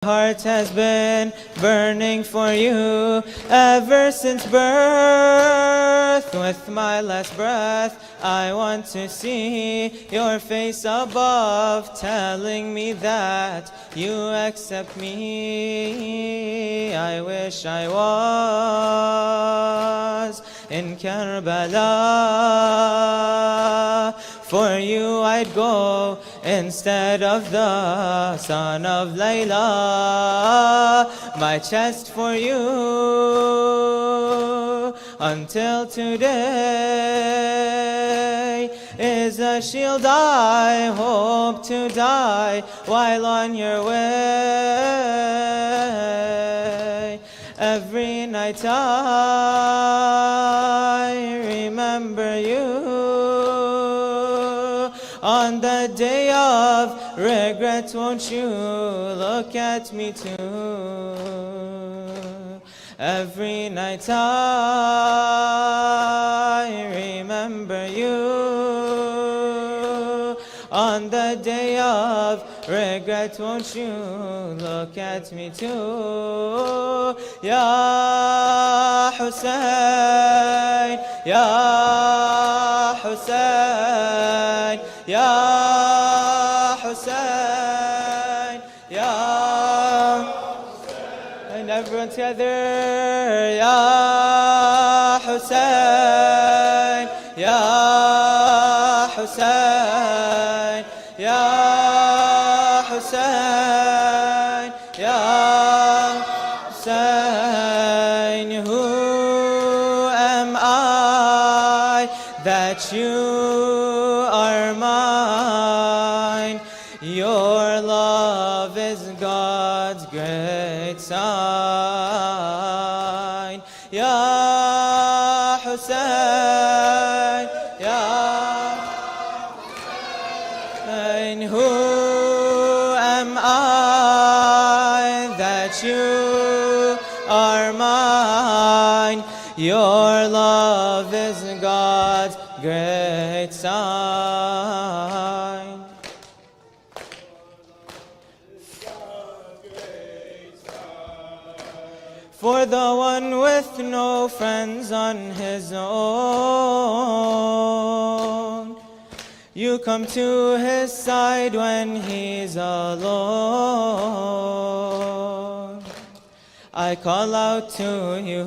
Heart has been burning for you ever since birth. With my last breath, I want to see your face above, telling me that you accept me. I wish I was in Karbala. For you I'd go instead of the son of Layla. My chest for you until today is a shield. I hope to die while on your way. Every night I remember you. On the day of regret, won't you look at me too? Every night I remember you. On the day of regret, won't you look at me too? Ya Hussein, Ya Hussein, Ya Hussein, Ya Hussein. And everyone together, Ya Hussein, Ya Hussein, Ya Hussein, Ya Hussein. Who am I that you are mine? Your love is God's great sign. Ya Hussein, Ya Hussein. Who am I that you are mine? Your love is God's great sign. For the one with no friends on his own, you come to his side when he's alone. I call out to you,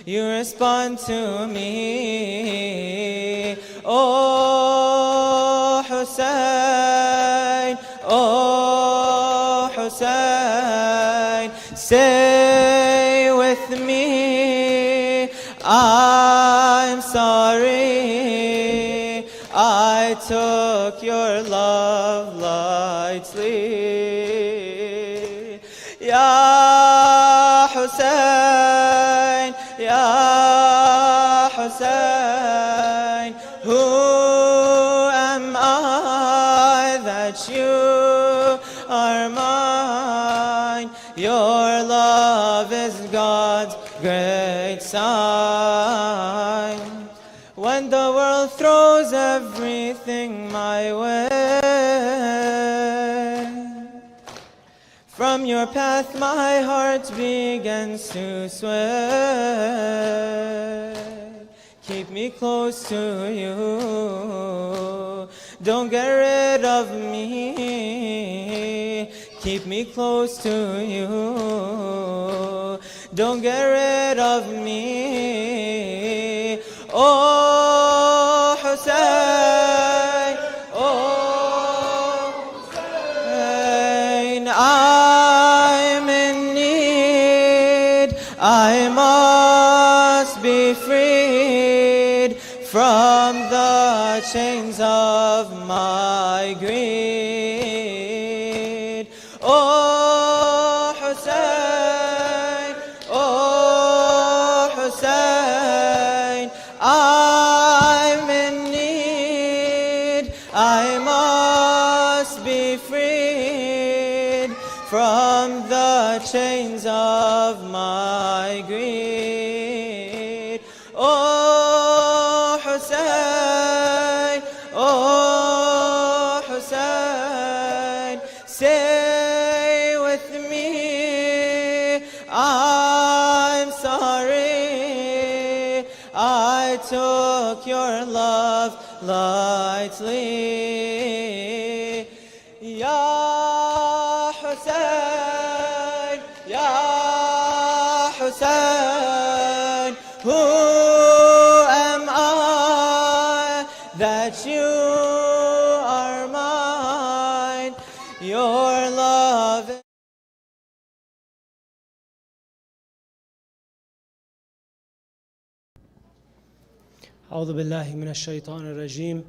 you respond to me. Oh Hussein, oh Hussein, stay with me. I'm sorry I took your love lightly. Ya Hussein, Ya Hussein. Who am I that you are mine? Your love is God's great sign. When the world throws everything my way, from your path my heart begins to sway. Keep me close to you, don't get rid of me. Keep me close to you, don't get rid of me. Oh Hussein, oh Hussein, I'm in need. I must be freed from the chains of my greed. Oh Hussein, oh Hussein, I'm in need. I must be freed from the chains of my greed. Oh Hussein, oh Hussein, say I'm sorry, I took your love lightly. Ya Hussein, Ya Hussein, who am I that you are mine? Your love. أعوذ بالله من الشيطان الرجيم.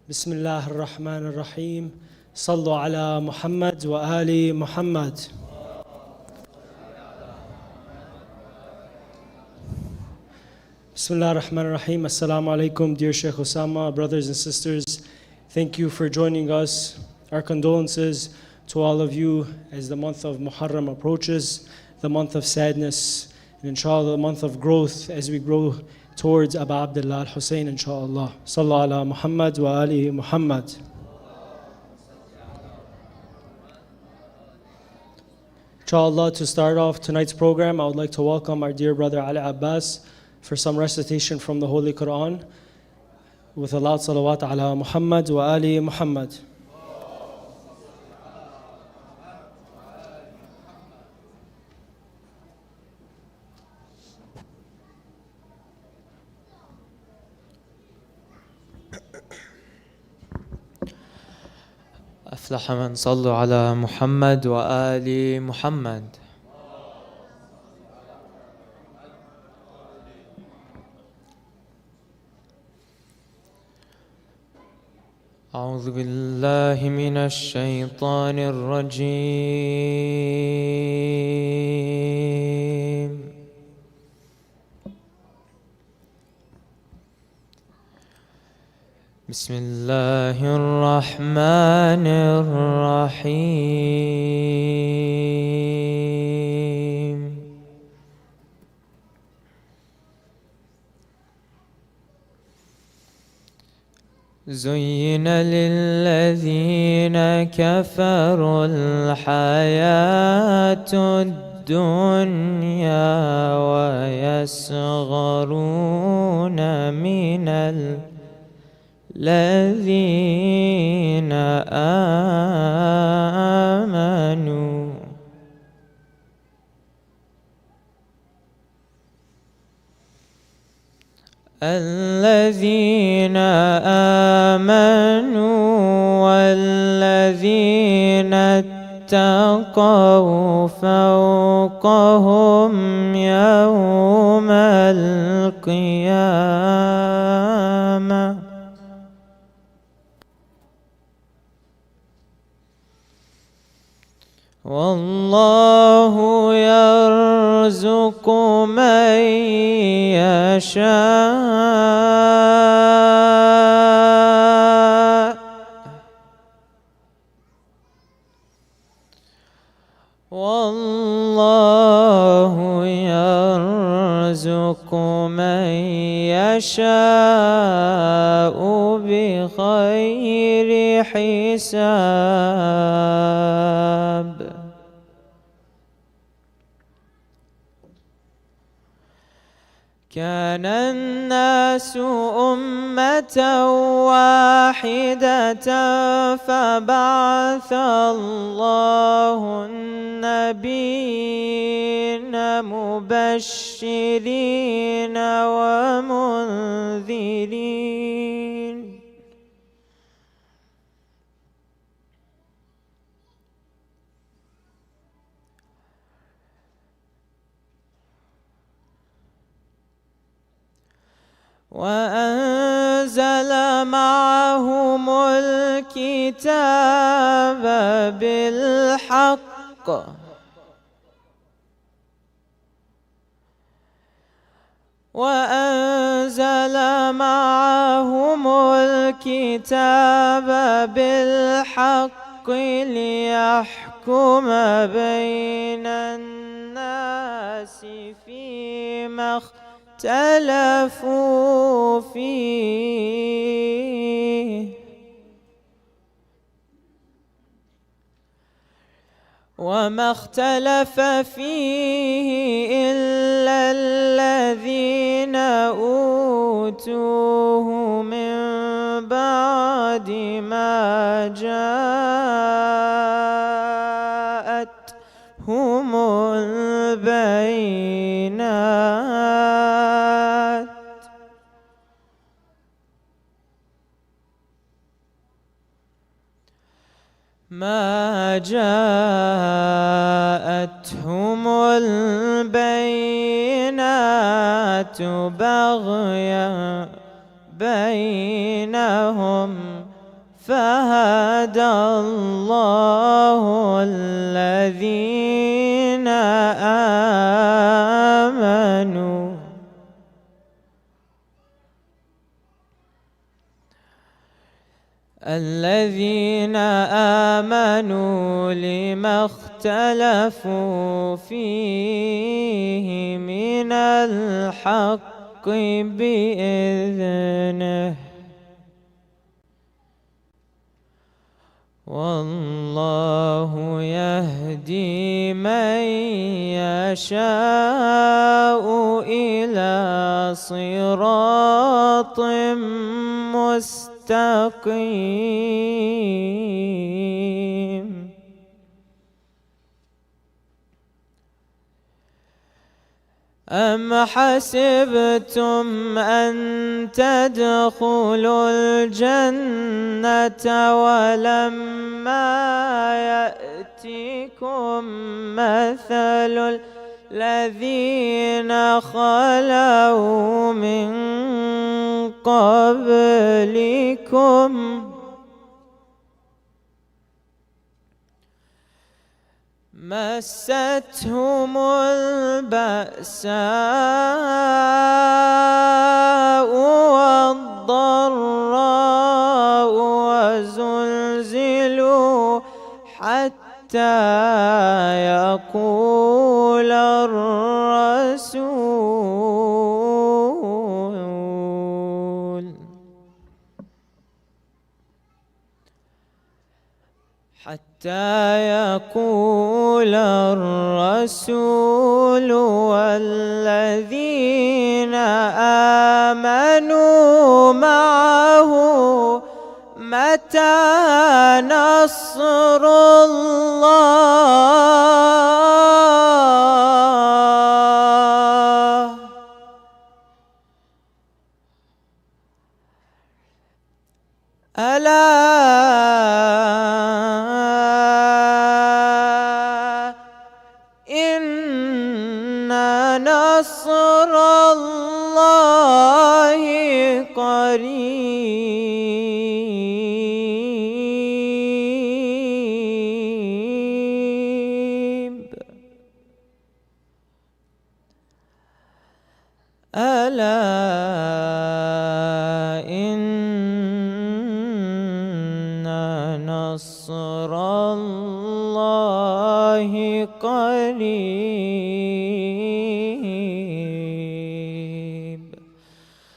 بسم الله الرحمن الرحيم. صلوا على محمد وآل محمد. Bismillah ar-Rahman ar-Rahim. Assalamu alaikum, dear Shaykh Usama, brothers and sisters. Thank you for joining us. Our condolences to all of you as the month of Muharram approaches, the month of sadness, and inshallah the month of growth as we grow towards Abu Abdullah al-Hussein, inshallah. Sallu ala Muhammad wa ali Muhammad. Inshallah, to start off tonight's program, I would like to welcome our dear brother Ali Abbas for some recitation from the Holy Quran with a loud salawat ala Muhammad wa ali Muhammad. أفلح من صلوا على محمد وآل محمد. أعوذ بالله من الشيطان الرجيم. بسم الله الرحمن الرحيم. زين للذين كفروا الحياة الدنيا ويسخرون من الذين آمنوا والذين اتقوا فوقهم يوم القيامة والله يرزق من يشاء والله يرزق من يشاء بغير حساب. كان الناس أمة واحدة فبعث الله النبيين مبشرين ومنذرين وأنزل معهم الكتاب بالحق ليحكم بين الناس فيما اختلفوا فيه وما اختلف فيه إلا الذين أوتوه من بعد ما جاءتهم البينات ما جاءتهم البينات بغيا بينهم فهدى الله الذين آمنوا لما اختلفوا فيه من الحق بإذنه والله يهدي من يشاء إلى صراط مستقيم أم حسبتم أن تدخلوا الجنة ولما يأتكم مثل الذين خلوا من قبلكم مستهم البأساء والضراء وزلزلوا حتى يقول الرسول والذين آمنوا معه متى نصر الله ألا إن نصر الله قريب ألا إن نصر الله قريب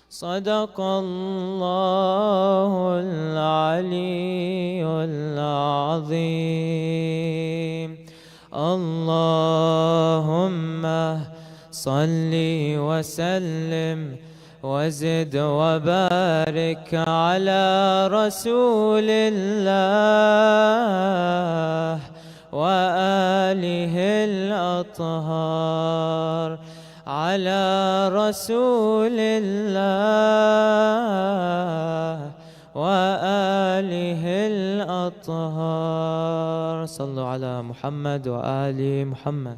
صدق الله العلي العظيم اللهم صل وسلم وزد وبارك على رسول الله وآله الأطهار على رسول الله وآله الأطهار صلوا على محمد وآل محمد.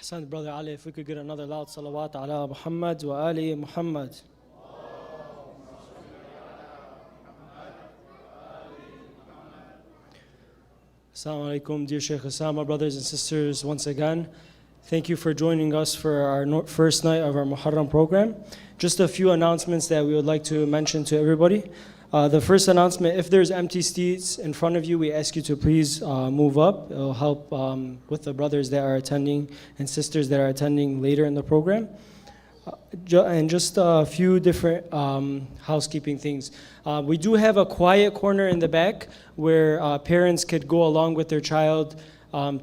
Ahsan, Brother Ali, if we could get another loud salawat ala Muhammad wa ali Muhammad. Assalamu alaikum, dear Shaykh Usama, brothers and sisters, once again. Thank you for joining us for our first night of our Muharram program. Just a few announcements that we would like to mention to everybody. The first announcement, if there's empty seats in front of you, we ask you to please move up. It'll help with the brothers that are attending and sisters that are attending later in the program. And just a few different housekeeping things. We do have a quiet corner in the back where parents could go along with their child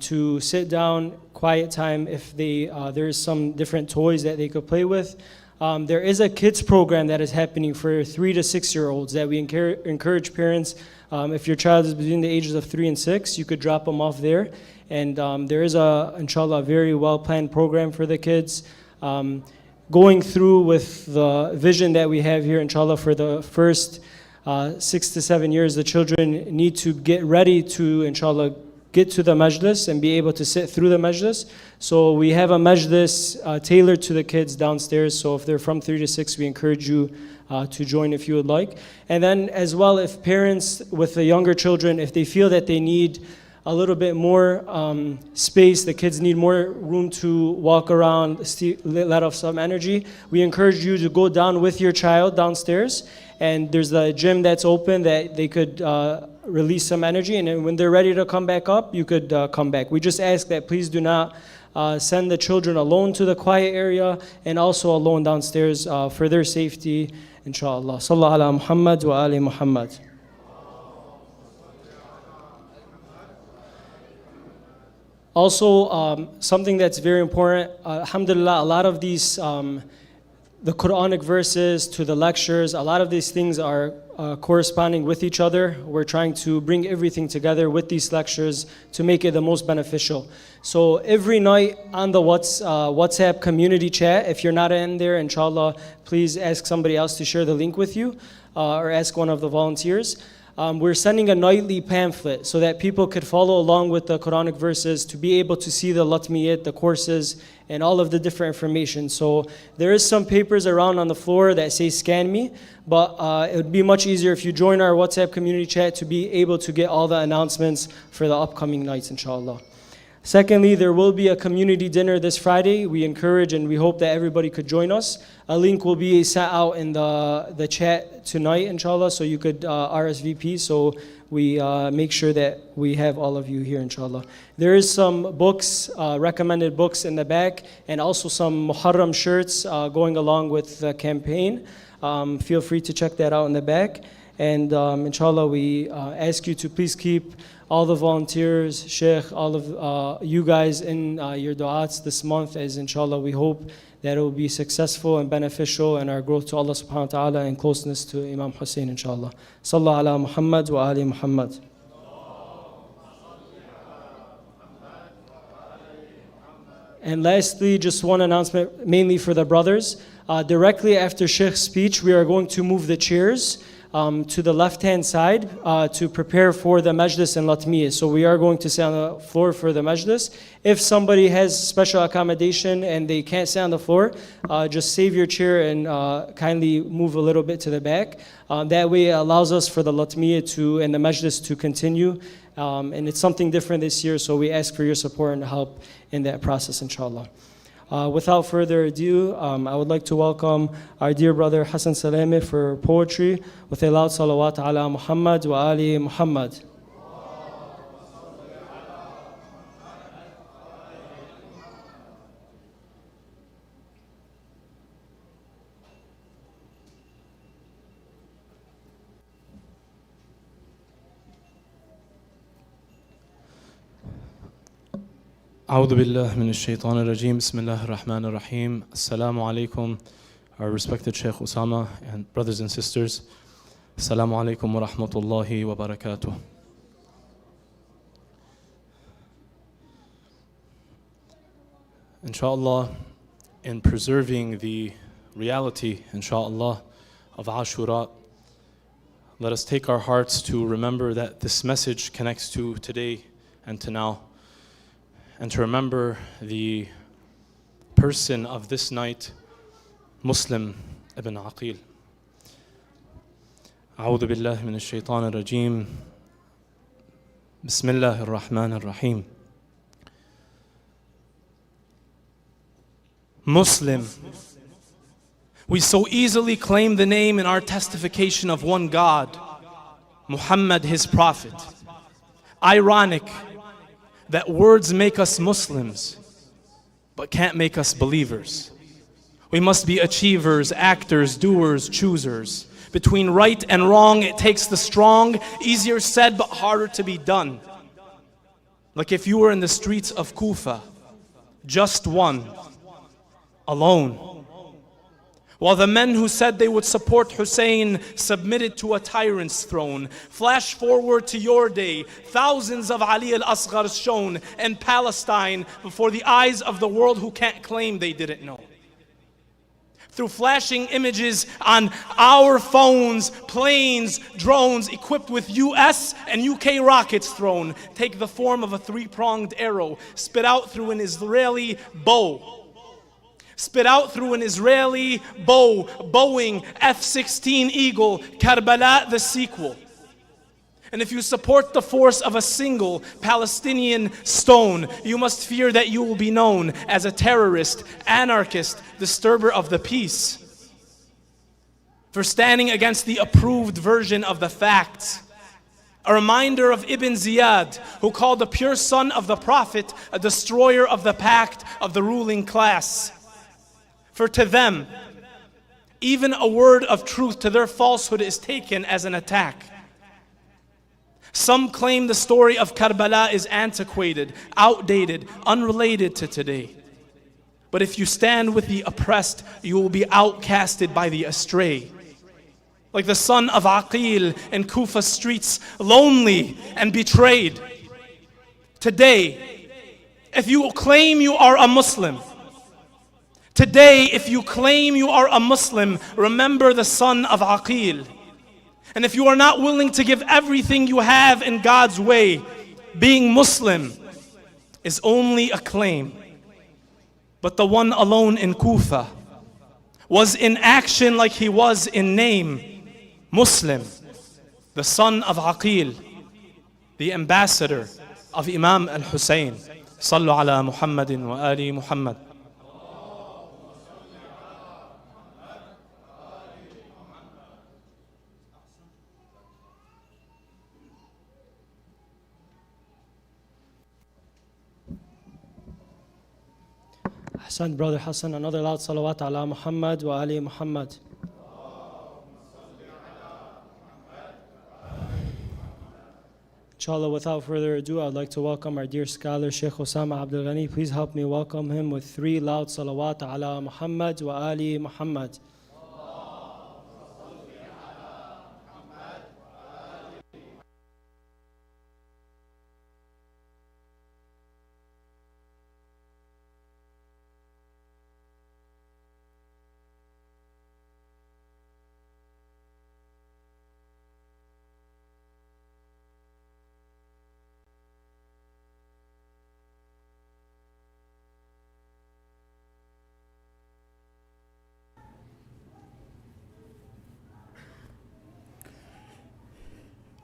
to sit down, quiet time if there's some different toys that they could play with. There is a kids program that is happening for 3 to 6 year olds that we encourage parents. If your child is between the ages of 3 and 6, you could drop them off there. And there is inshallah, a very well planned program for the kids. Going through with the vision that we have here, inshallah, for the first 6 to 7 years, the children need to get ready to, inshallah, get to the majlis and be able to sit through the majlis. So we have a majlis tailored to the kids downstairs. So if they're from 3 to 6, we encourage you to join if you would like. And then as well, if parents with the younger children, if they feel that they need a little bit more space, the kids need more room to walk around, let off some energy, we encourage you to go down with your child downstairs. And there's a gym that's open that they could release some energy. And then when they're ready to come back up, you could come back. We just ask that please do not send the children alone to the quiet area and also alone downstairs for their safety, inshallah. Sallallahu ala Muhammad wa ali Muhammad. Also, something that's very important, alhamdulillah, a lot of these, the Quranic verses to the lectures, a lot of these things are corresponding with each other. We're trying to bring everything together with these lectures to make it the most beneficial. So every night on the WhatsApp community chat, if you're not in there, inshallah, please ask somebody else to share the link with you or ask one of the volunteers. We're sending a nightly pamphlet so that people could follow along with the Quranic verses to be able to see the latmiyat, the courses, and all of the different information. So there is some papers around on the floor that say scan me, but it would be much easier if you join our WhatsApp community chat to be able to get all the announcements for the upcoming nights, inshallah. Secondly, there will be a community dinner this Friday. We encourage and we hope that everybody could join us. A link will be sent out in the chat tonight, inshallah, so you could RSVP. So we make sure that we have all of you here, inshallah. There is some books, recommended books in the back, and also some Muharram shirts going along with the campaign. Feel free to check that out in the back. And inshallah, we ask you to please keep all the volunteers, Shaykh, all of you guys in your du'ats this month, as inshallah we hope that it will be successful and beneficial in our growth to Allah subhanahu wa ta'ala and closeness to Imam Hussein, inshallah. Sallallahu ala Muhammad wa ali Muhammad. And lastly, just one announcement, mainly for the brothers. Directly after Shaykh's speech, we are going to move the chairs to the left-hand side to prepare for the majlis and latmiyah. So we are going to sit on the floor for the majlis. If somebody has special accommodation and they can't sit on the floor, just save your chair and kindly move a little bit to the back. That way it allows us for the latmiyah and the majlis to continue. And it's something different this year, so we ask for your support and help in that process, inshallah. Without further ado, I would like to welcome our dear brother Hassan Salame for poetry with a loud salawat ala Muhammad wa ali Muhammad. أعوذ بالله من الشيطان الرجيم بسم الله الرحمن الرحيم Assalamu alaikum, our respected Shaykh Usama and brothers and sisters. Assalamu alaikum wa rahmatullahi wa barakatuh. Inshallah, in preserving the reality, inshallah, of Ashura, let us take our hearts to remember that this message connects to today and to now. And to remember the person of this night, Muslim ibn Aqil. أعوذ بالله من الشيطان الرجيم بسم الله الرحمن الرحيم. Muslim. We so easily claim the name in our testification of one God. Muhammad his prophet. Ironic that words make us Muslims, but can't make us believers. We must be achievers, actors, doers, choosers. Between right and wrong, it takes the strong, easier said but harder to be done. Like if you were in the streets of Kufa, just one, alone, while the men who said they would support Hussein submitted to a tyrant's throne. Flash forward to your day, thousands of Ali al-Asghars shown in Palestine before the eyes of the world who can't claim they didn't know. Through flashing images on our phones, planes, drones equipped with US and UK rockets thrown take the form of a three-pronged arrow, spit out through an Israeli bow. Spit out through an Israeli bow, Boeing F-16 Eagle, Karbala the sequel. And if you support the force of a single Palestinian stone, you must fear that you will be known as a terrorist, anarchist, disturber of the peace. For standing against the approved version of the facts. A reminder of Ibn Ziyad, who called the pure son of the Prophet a destroyer of the pact of the ruling class. For to them, even a word of truth to their falsehood is taken as an attack. Some claim the story of Karbala is antiquated, outdated, unrelated to today. But if you stand with the oppressed, you will be outcasted by the astray. Like the son of Aqil in Kufa streets, lonely and betrayed. Today, if you claim you are a Muslim, remember the son of Aqil. And if you are not willing to give everything you have in God's way, being Muslim is only a claim. But the one alone in Kufa was in action like he was in name, Muslim, the son of Aqil, the ambassador of Imam al-Hussein. Sallu ala Muhammadin wa ali Muhammad. Hassan, brother Hassan, another loud salawat ala Muhammad wa ali Muhammad. Inshallah, without further ado, I'd like to welcome our dear scholar, Shaykh Usama Abdulghani. Please help me welcome him with 3 loud salawat ala Muhammad wa ali Muhammad.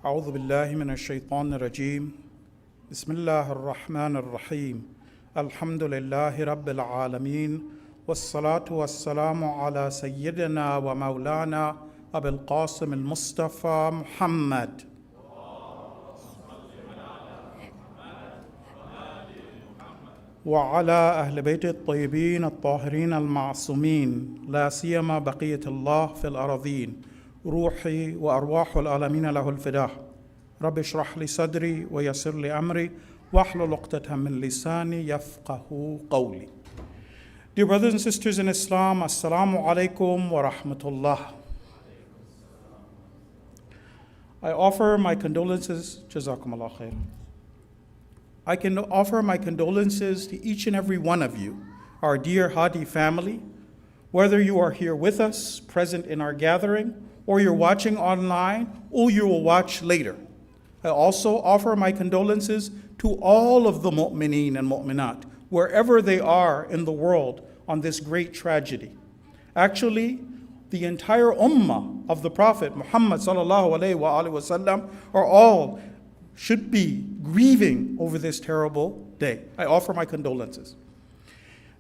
أعوذ بالله من الشيطان الرجيم بسم الله الرحمن الرحيم الحمد لله رب العالمين والصلاة والسلام على سيدنا ومولانا أبي القاسم المصطفى محمد وعلى أهل بيت الطيبين الطاهرين المعصومين لا سيما بقية الله في الأراضين روحي وأرواح العالمين له الفداء رب اشرح لي صدري ويسر لي أمري واحلل عقدة من لساني يفقه قولي. Dear brothers and sisters in Islam, Assalamu alaikum wa rahmatullah. I offer my condolences, Jazakumullah khair. I can offer my condolences to each and every one of you, our dear Hadi family, whether you are here with us, present in our gathering, or you're watching online, or you will watch later. I also offer my condolences to all of the mu'mineen and mu'minat, wherever they are in the world on this great tragedy. Actually, the entire ummah of the Prophet Muhammad sallallahu alaihi wasallam should be grieving over this terrible day. I offer my condolences.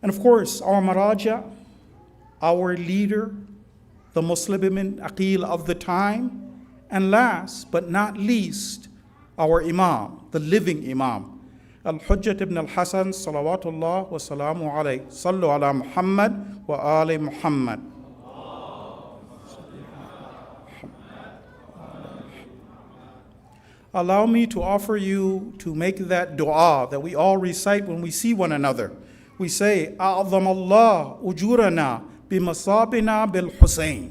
And of course, our Maraja, our leader, the Muslim Aqil of the time, And last but not least, our Imam, the living Imam, Al-Hujjat ibn al-Hasan, salawatullah wa salamu alayhi. Sallu ala Muhammad wa ali Muhammad. Allow me to offer you to make that dua that we all recite when we see one another. We say, أعظم الله أجورنا بمصابنا بالحسين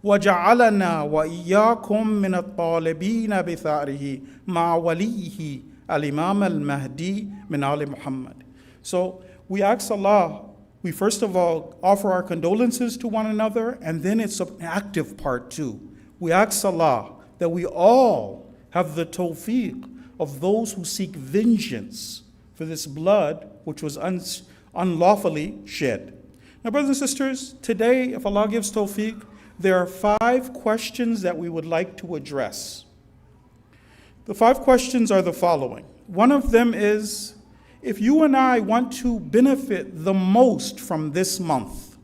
وجعلنا وإياكم من الطالبين بثاره مع وليه الإمام المهدي من آل Muhammad. So we ask Allah, we first of all offer our condolences to one another, and then it's an active part too. We ask Allah that we all have the tawfiq of those who seek vengeance for this blood which was unlawfully shed. Now, brothers and sisters, today, if Allah gives tawfiq, there are 5 questions that we would like to address. The 5 questions are the following. One of them is, if you and I want to benefit the most from this month,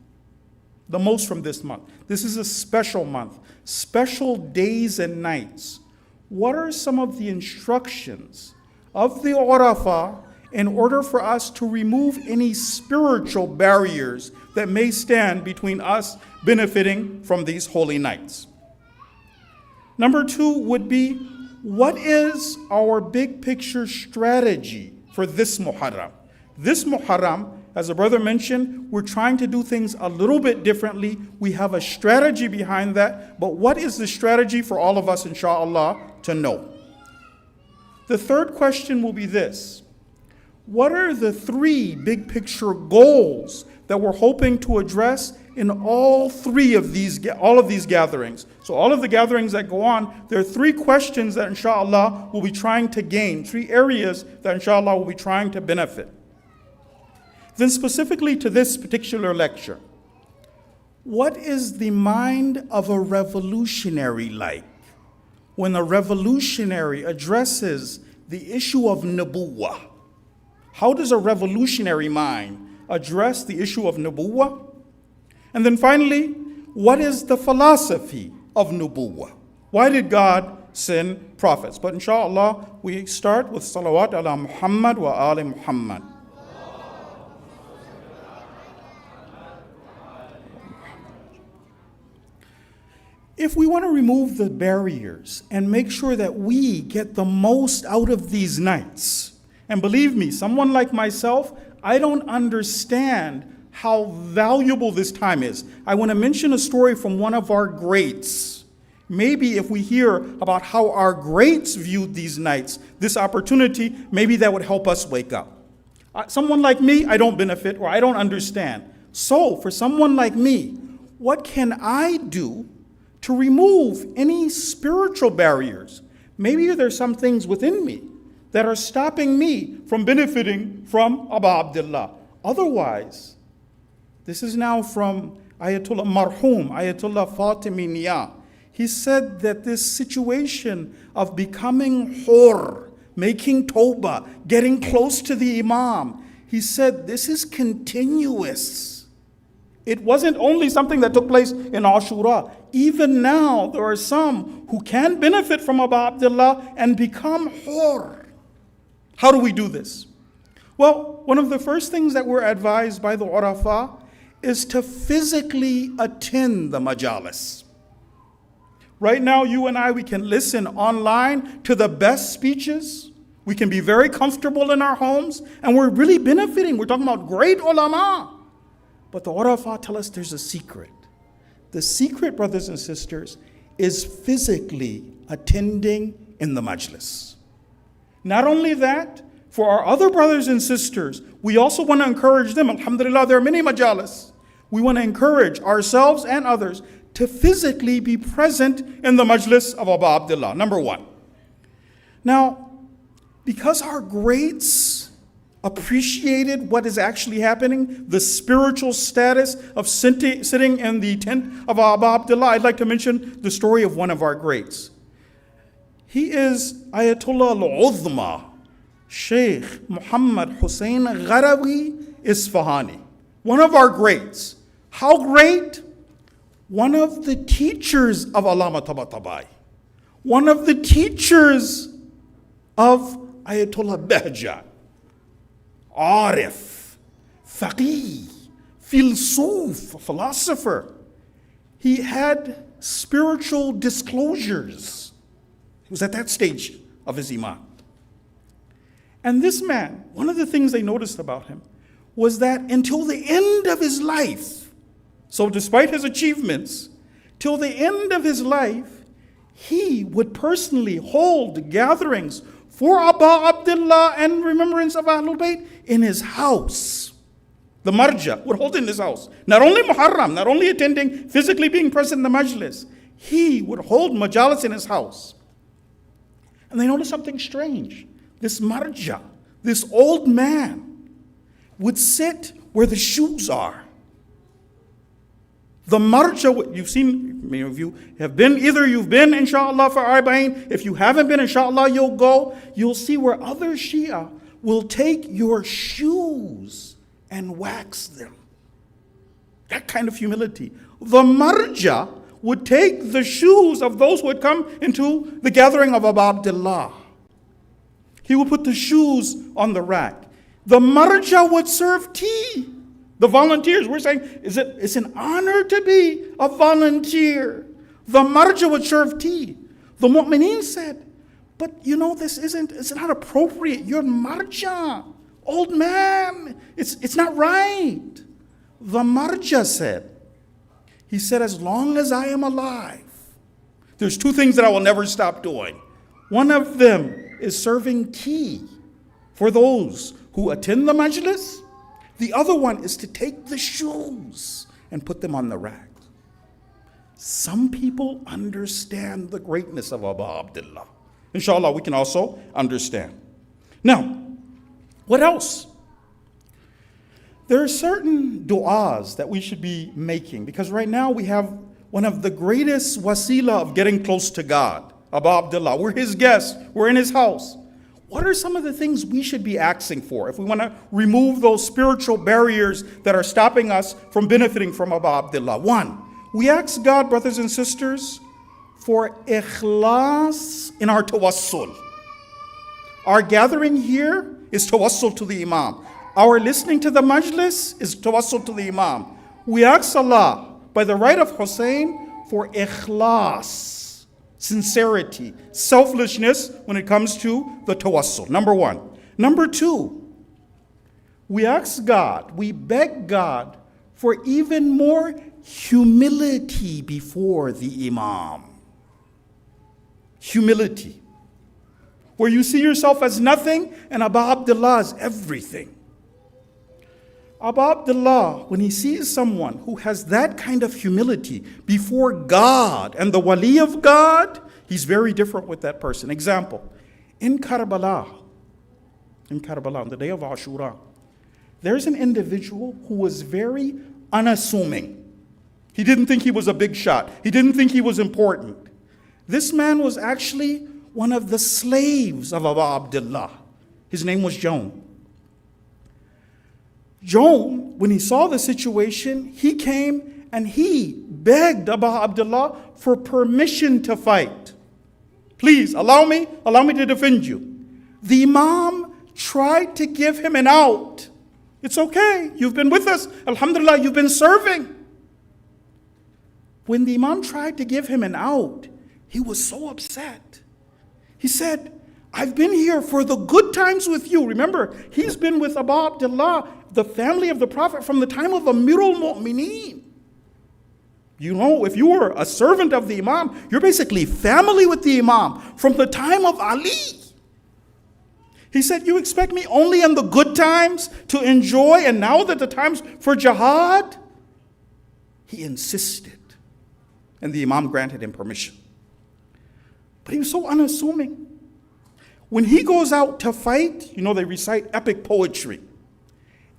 this is a special month, special days and nights, what are some of the instructions of the Arafah in order for us to remove any spiritual barriers that may stand between us benefiting from these holy nights? Number 2 would be, what is our big picture strategy for this Muharram? This Muharram, as the brother mentioned, we're trying to do things a little bit differently. We have a strategy behind that, but what is the strategy for all of us, inshallah, to know? The third question will be this. What are the 3 big picture goals that we're hoping to address in all of these gatherings? So all of the gatherings that go on, there are 3 questions that inshallah we'll be trying to gain, 3 areas that inshallah we'll be trying to benefit. Then specifically to this particular lecture, what is the mind of a revolutionary like when a revolutionary addresses the issue of Nubuwwah? How does a revolutionary mind address the issue of Nubuwwah? And then finally, what is the philosophy of Nubuwwah? Why did God send prophets? But inshallah, we start with salawat ala Muhammad wa ali Muhammad. If we want to remove the barriers and make sure that we get the most out of these nights, and believe me, someone like myself, I don't understand how valuable this time is. I want to mention a story from one of our greats. Maybe if we hear about how our greats viewed these nights, this opportunity, maybe that would help us wake up. Someone like me, I don't benefit or I don't understand. So for someone like me, what can I do to remove any spiritual barriers? Maybe there's some things within me that are stopping me from benefiting from Abu Abdullah. Otherwise, this is now from Ayatollah Marhum, Ayatollah Fatimi Nia. He said that this situation of becoming hur, making tawbah, getting close to the Imam, he said this is continuous. It wasn't only something that took place in Ashura. Even now, there are some who can benefit from Abu Abdullah and become hur. How do we do this? Well, one of the first things that we're advised by the Arafah is to physically attend the majalis. Right now, you and I, we can listen online to the best speeches. We can be very comfortable in our homes, and we're really benefiting. We're talking about great ulama. But the Arafah tell us there's a secret. The secret, brothers and sisters, is physically attending in the majlis. Not only that, for our other brothers and sisters, we also want to encourage them. Alhamdulillah, there are many majalis. We want to encourage ourselves and others to physically be present in the majlis of Abu Abdullah, number 1. Now, because our greats appreciated what is actually happening, the spiritual status of sitting in the tent of Abu Abdullah, I'd like to mention the story of one of our greats. He is Ayatollah al-Uzma, Shaykh Muhammad Hussein Gharawi Isfahani, one of our greats. How great? One of the teachers of Allama Tabatabai. one of the teachers of Ayatollah Bahjat, Arif, Faqih, Philosoph, philosopher. He had spiritual disclosures. He was at that stage of his iman. And this man, one of the things they noticed about him was that until the end of his life, so despite his achievements, till the end of his life, he would personally hold gatherings for Abu Abdullah and remembrance of Ahlul Bayt in his house. The marja would hold in his house. Not only Muharram, not only attending, physically being present in the majlis, he would hold majalis in his house. And they noticed something strange. This marja, this old man, would sit where the shoes are. The marja, you've seen, many of you have been, either you've been, inshallah, for Arba'in. If you haven't been, inshallah, you'll go. You'll see where other Shia will take your shoes and wax them. That kind of humility. The marja would take the shoes of those who had come into the gathering of Abu Abdullah. He would put the shoes on the rack. The marja would serve tea. The volunteers, we're saying, it's an honor to be a volunteer. The marja would serve tea. The mu'mineen said, but you know, it's not appropriate. You're marja, old man. It's not right. The marja said, he said, as long as I am alive, there's two things that I will never stop doing. One of them is serving tea for those who attend the majlis. The other one is to take the shoes and put them on the rack. Some people understand the greatness of Abu Abdullah. Inshallah, we can also understand. Now, what else? There are certain du'as that we should be making, because right now we have one of the greatest wasila of getting close to God, Abu Abdullah. We're his guests. We're in his house. What are some of the things we should be asking for if we want to remove those spiritual barriers that are stopping us from benefiting from Abu Abdullah? One, we ask God, brothers and sisters, for ikhlas in our tawassul. Our gathering here is tawassul to the Imam. Our listening to the majlis is tawassul to the Imam. We ask Allah, by the right of Hussein, for ikhlas, sincerity, selflessness when it comes to the tawassul. Number one. Number two, we ask God, we beg God for even more humility before the Imam. Humility. Where you see yourself as nothing and Abu Abdullah is everything. Abu Abdullah, when he sees someone who has that kind of humility before God and the wali of God, he's very different with that person. Example, in Karbala, on the day of Ashura, there's an individual who was very unassuming. He didn't think he was a big shot. He didn't think he was important. This man was actually one of the slaves of Abu Abdullah. His name was Joan. Joan, when he saw the situation, he came and he begged Abu Abdullah for permission to fight. Please, allow me to defend you. The Imam tried to give him an out. It's okay, you've been with us. Alhamdulillah, you've been serving. When the Imam tried to give him an out, he was so upset. He said, I've been here for the good times with you. Remember, he's been with Abu Abdullah, the family of the Prophet, from the time of Amirul Mu'mineen. You know, if you were a servant of the Imam, you're basically family with the Imam from the time of Ali. He said, you expect me only in the good times to enjoy, and now that the time's for jihad? He insisted, and the Imam granted him permission. But he was so unassuming. When he goes out to fight, you know, they recite epic poetry.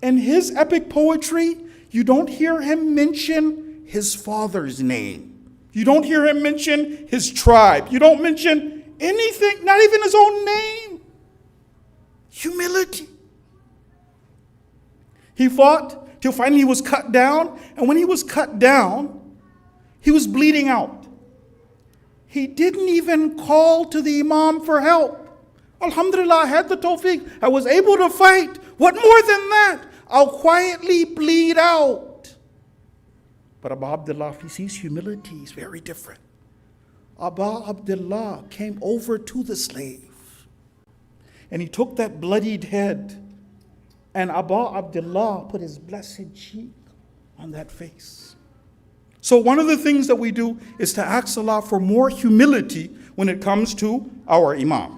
In his epic poetry, you don't hear him mention his father's name. You don't hear him mention his tribe. You don't mention anything, not even his own name. Humility. He fought till finally he was cut down. And when he was cut down, he was bleeding out. He didn't even call to the Imam for help. Alhamdulillah, I had the tawfiq. I was able to fight. What more than that? I'll quietly bleed out. But Abu Abdullah, he sees humility is very different. Abu Abdullah came over to the slave and he took that bloodied head, and Abu Abdullah put his blessed cheek on that face. So one of the things that we do is to ask Allah for more humility when it comes to our Imam.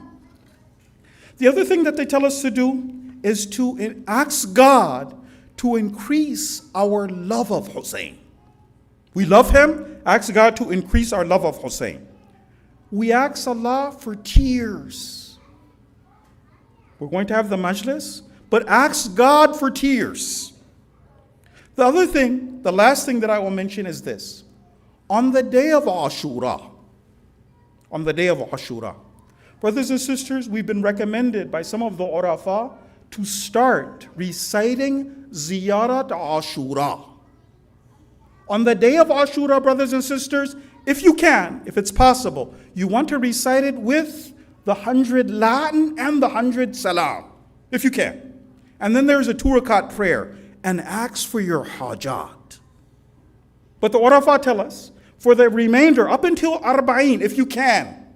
The other thing that they tell us to do is to ask God to increase our love of Hussein. We love him, ask God to increase our love of Hussein. We ask Allah for tears. We're going to have the majlis, but ask God for tears. The other thing, the last thing that I will mention is this. On the day of Ashura, brothers and sisters, we've been recommended by some of the urafa to start reciting Ziyarat Ashura. On the day of Ashura, brothers and sisters, if you can, if it's possible, you want to recite it with the 100 Latin and the 100 Salam, if you can. And then there's a 2 rakat prayer, and ask for your hajat. But the urafa tell us, for the remainder, up until Arba'een, if you can,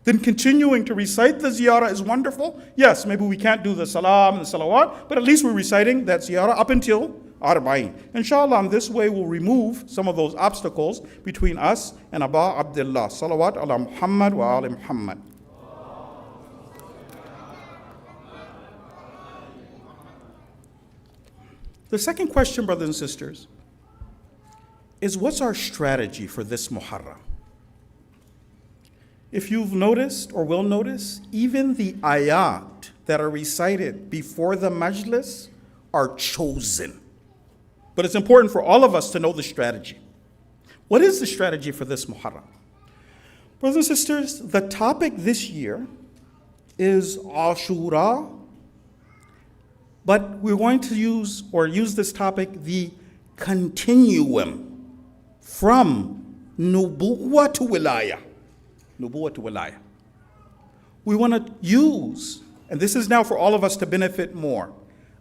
then continuing to recite the ziyarah is wonderful. Yes, maybe we can't do the salam and the salawat, but at least we're reciting that ziyarah up until Arba'een. Inshallah, in this way we'll remove some of those obstacles between us and Abu Abdullah. Salawat ala Muhammad wa ali Muhammad. The second question, brothers and sisters, is what's our strategy for this Muharram? If you've noticed or will notice, even the ayat that are recited before the majlis are chosen. But it's important for all of us to know the strategy. What is the strategy for this Muharram? Brothers and sisters, the topic this year is Ashura, but we're going to use this topic, the continuum from Nubuwwah to Wilayah. Nubuwwah to Wilayah. We want to use, and this is now for all of us to benefit more.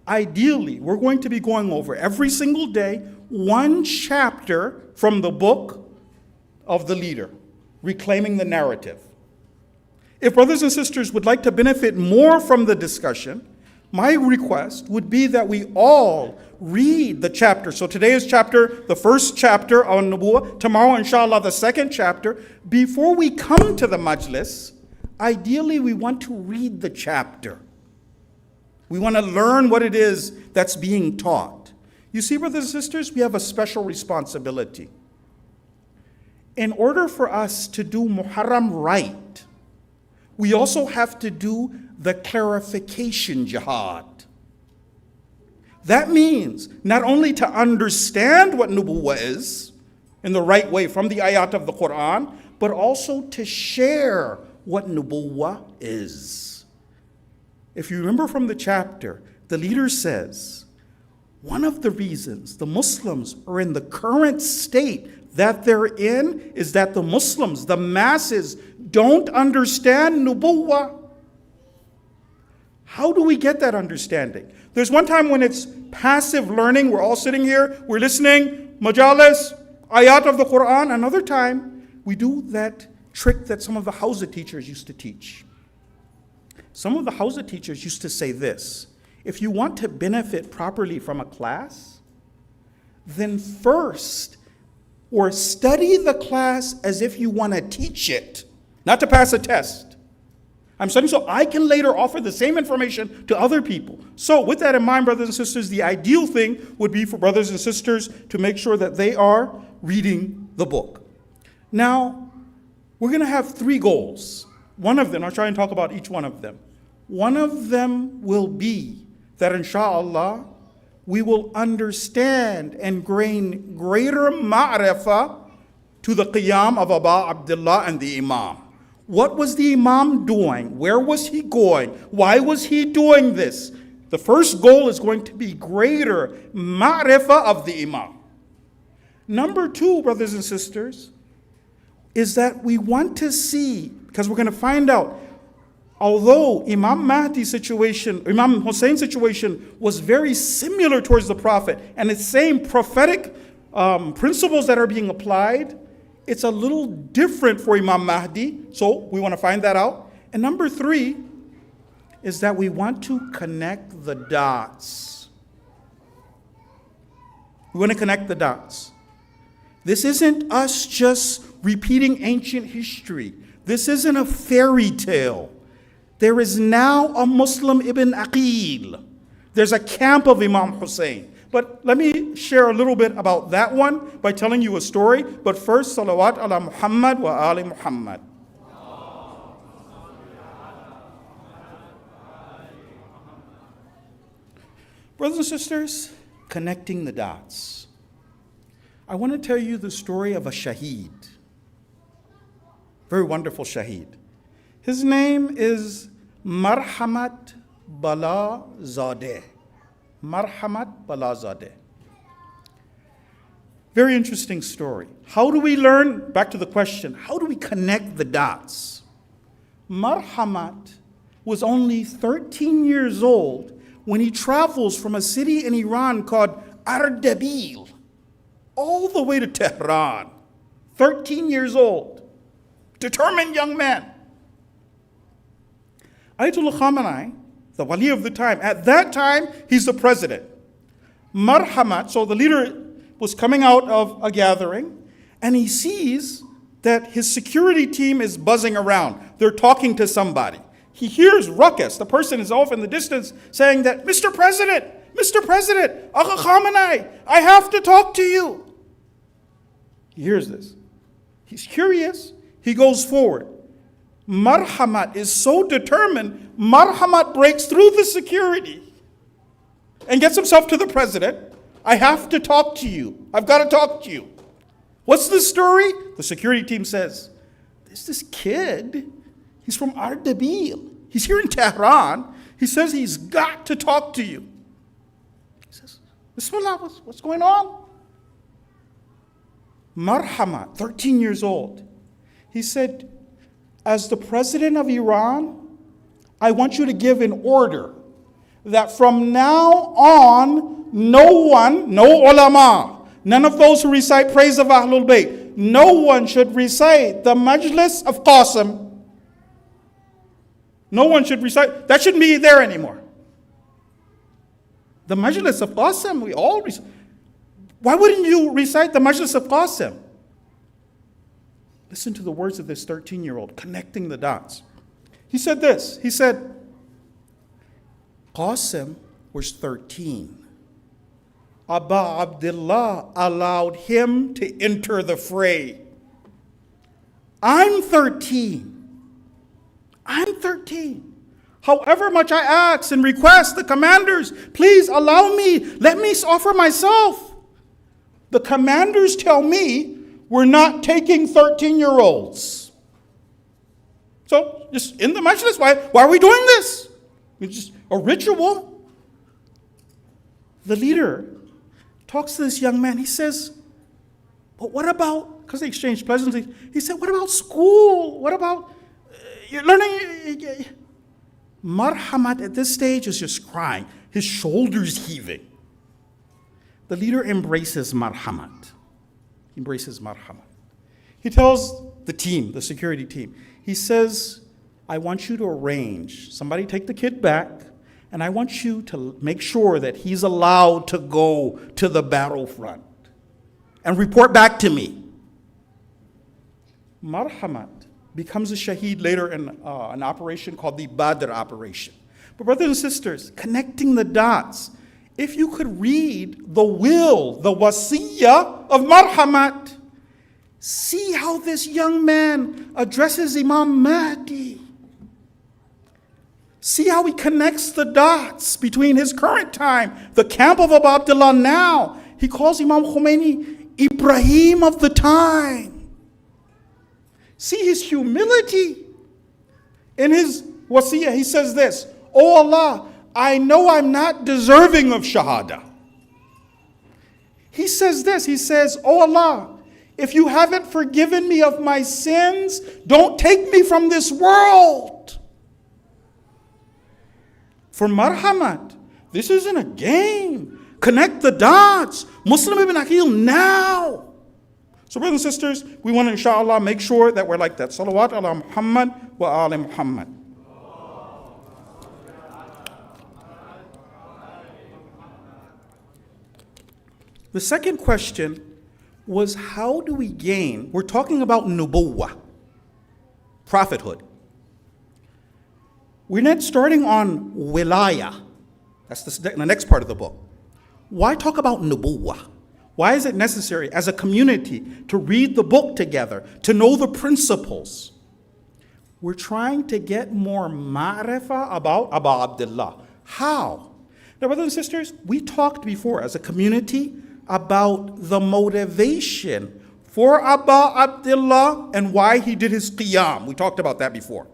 Ideally, we're going to be going over every single day one chapter from the book of the leader, Reclaiming the Narrative. If brothers and sisters would like to benefit more from the discussion, my request would be that we all read the chapter. So today is the first chapter on Nubuwwah. Tomorrow, inshallah, the second chapter. Before we come to the majlis, ideally we want to read the chapter. We want to learn what it is that's being taught. You see, brothers and sisters, we have a special responsibility. In order for us to do Muharram right, we also have to do the clarification jihad. That means not only to understand what Nubuwwah is in the right way from the ayat of the Quran, but also to share what Nubuwwah is. If you remember from the chapter, the leader says, one of the reasons the Muslims are in the current state that they're in is that the Muslims, the masses, don't understand Nubuwwah. How do we get that understanding? There's one time when it's passive learning, we're all sitting here, we're listening, majalis, ayat of the Quran. Another time, we do that trick that some of the Hausa teachers used to teach. Some of the Hausa teachers used to say this: if you want to benefit properly from a class, then first, or study the class as if you want to teach it, not to pass a test. I'm studying so I can later offer the same information to other people. So with that in mind, brothers and sisters, the ideal thing would be for brothers and sisters to make sure that they are reading the book. Now, we're going to have 3 goals. One of them, I'll try and talk about each one of them. One of them will be that inshallah, we will understand and gain greater ma'rifah to the qiyam of Abu Abdullah and the Imam. What was the Imam doing? Where was he going? Why was he doing this? The first goal is going to be greater ma'rifah of the Imam. Number 2, brothers and sisters, is that we want to see, because we're going to find out, although Imam Hussein's situation was very similar towards the Prophet, and it's same prophetic principles that are being applied, it's a little different for Imam Mahdi. So we want to find that out. And number 3 is that we want to connect the dots. We want to connect the dots. This isn't us just repeating ancient history. This isn't a fairy tale. There is now a Muslim Ibn Aqil. There's a camp of Imam Hussein. But let me share a little bit about that one by telling you a story. But first, salawat ala Muhammad wa ali Muhammad. Brothers and sisters, connecting the dots. I want to tell you the story of a shaheed. Very wonderful shaheed. His name is Marhamat Bala Zadeh. Marhamat Bala Zadeh. Very interesting story. How do we learn? Back to the question, how do we connect the dots? Marhamat was only 13 years old when he travels from a city in Iran called Ardabil all the way to Tehran. 13 years old. Determined young man. Ayatollah Khamenei, the wali of the time, at that time, he's the president. Marhamat, so the leader was coming out of a gathering, and he sees that his security team is buzzing around. They're talking to somebody. He hears ruckus. The person is off in the distance saying that, Mr. President, Agha Khamenei, I have to talk to you. He hears this. He's curious. He goes forward. Marhamat is so determined, Marhamat breaks through the security and gets himself to the president. I have to talk to you. I've got to talk to you. What's the story? The security team says, there's this kid. He's from Ardabil. He's here in Tehran. He says he's got to talk to you. He says, Bismillah, what's going on? Marhamat, 13 years old. He said, as the president of Iran, I want you to give an order that from now on, no one, no ulama, none of those who recite praise of Ahlul Bayt, no one should recite the Majlis of Qasim. No one should recite, that shouldn't be there anymore. The Majlis of Qasim, we all recite. Why wouldn't you recite the Majlis of Qasim? Listen to the words of this 13-year-old, connecting the dots. He said this, he said, Qasim was 13. Abba Abdullah allowed him to enter the fray. I'm 13. However much I ask and request the commanders, please allow me, let me offer myself. The commanders tell me we're not taking 13-year-olds. So, just in the majlis, why are we doing this? It's just a ritual. The leader talks to this young man. He says, but what about, because they exchanged pleasantries, he said, what about school? What about you're learning? Marhamat at this stage is just crying, his shoulders heaving. The leader embraces Marhamat. He embraces Marhamat. He tells the team, the security team, he says, I want you to arrange, somebody take the kid back, and I want you to make sure that he's allowed to go to the battlefront and report back to me. Marhamat becomes a shaheed later in an operation called the Badr operation. But brothers and sisters, connecting the dots, if you could read the will, the wasiyah of Marhamat, see how this young man addresses Imam Mahdi. See how he connects the dots between his current time, the camp of Abu Abdullah now. He calls Imam Khomeini Ibrahim of the time. See his humility. In his wasiyah, he says this, Oh Allah, I know I'm not deserving of shahada. He says this, he says, Oh Allah, If you haven't forgiven me of my sins, don't take me from this world. For marhamat, this isn't a game. Connect the dots. Muslim ibn Aqil now. So brothers and sisters, we want to inshallah make sure that we're like that. Salawat ala Muhammad wa ali Muhammad. The second question was, how do we gain? We're talking about Nubuwwah, prophethood. We're not starting on Wilayah. That's the next part of the book. Why talk about Nubuwwah? Why is it necessary as a community to read the book together, to know the principles? We're trying to get more ma'rifah about Abu Abdullah. How? Now, brothers and sisters, we talked before as a community about the motivation for Abu Abdullah and why he did his qiyam. We talked about that before.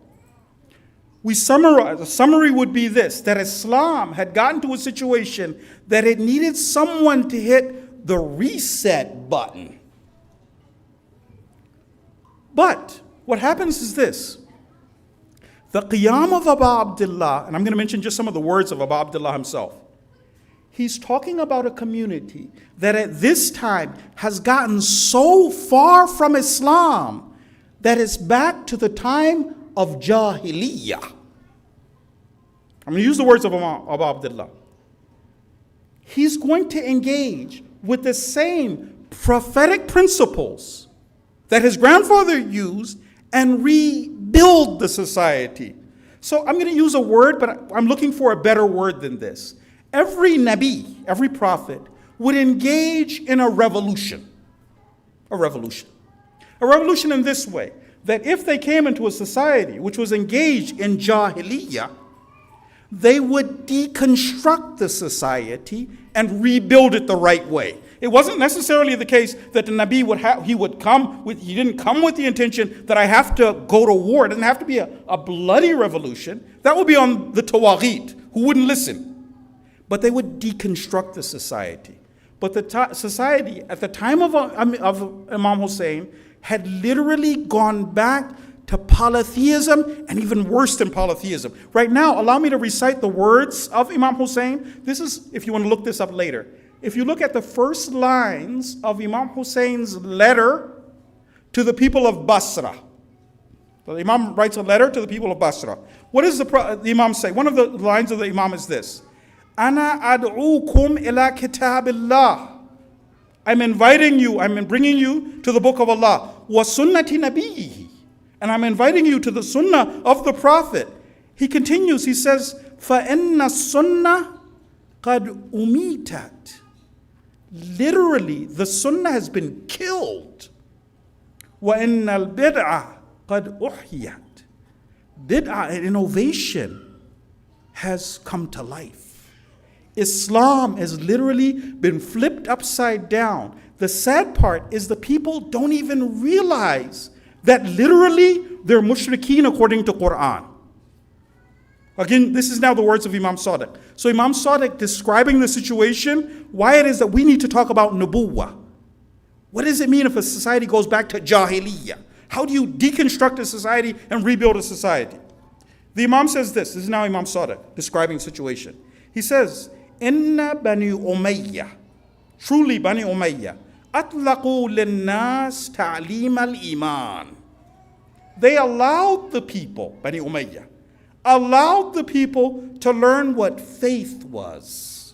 We summarize, a summary would be this, that Islam had gotten to a situation that it needed someone to hit the reset button. But what happens is this. The qiyam of Abu Abdullah, and I'm going to mention just some of the words of Abu Abdullah himself. He's talking about a community that at this time has gotten so far from Islam that it's back to the time of Jahiliyyah. I'm going to use the words of Abu Abdullah. He's going to engage with the same prophetic principles that his grandfather used and rebuild the society. So I'm going to use a word, but I'm looking for a better word than this. Every Nabi, every prophet, would engage in a revolution. A revolution. A revolution in this way, that if they came into a society which was engaged in Jahiliyyah, they would deconstruct the society and rebuild it the right way. It wasn't necessarily the case that the Nabi he didn't come with the intention that I have to go to war. It doesn't have to be a bloody revolution. That would be on the Tawaghit, who wouldn't listen. But they would deconstruct the society. But the society at the time of Imam Hussein had literally gone back to polytheism, and even worse than polytheism. Right now, allow me to recite the words of Imam Hussein. This is, if you want to look this up later. If you look at the first lines of Imam Hussein's letter to the people of Basra. The Imam writes a letter to the people of Basra. What does the Imam say? One of the lines of the Imam is this. Ana ad'ukum ila kitabillah. I'm inviting you, I'm bringing you to the book of Allah. Wa sunnati nabiyhi. And I'm inviting you to the sunnah of the Prophet. He continues, he says, فَإِنَّ السُّنَّةَ قَدْ أُمِيتَتْ. Literally, the sunnah has been killed. وَإِنَّ الْبِدْعَ قَدْ أُحْيَتْ. Bid'ah, an innovation, has come to life. Islam has literally been flipped upside down. The sad part is the people don't even realize that literally they're mushrikeen according to Quran. Again, this is now the words of Imam Sadiq. So Imam Sadiq describing the situation, why it is that we need to talk about Nubuwwah. What does it mean if a society goes back to Jahiliyyah? How do you deconstruct a society and rebuild a society? The Imam says this is now Imam Sadiq describing the situation. He says, Inna Bani Umayyah, truly Bani Umayyah, أطلقوا للناس تعليم الإيمان. They allowed the people, Bani Umayyah, allowed the people to learn what faith was.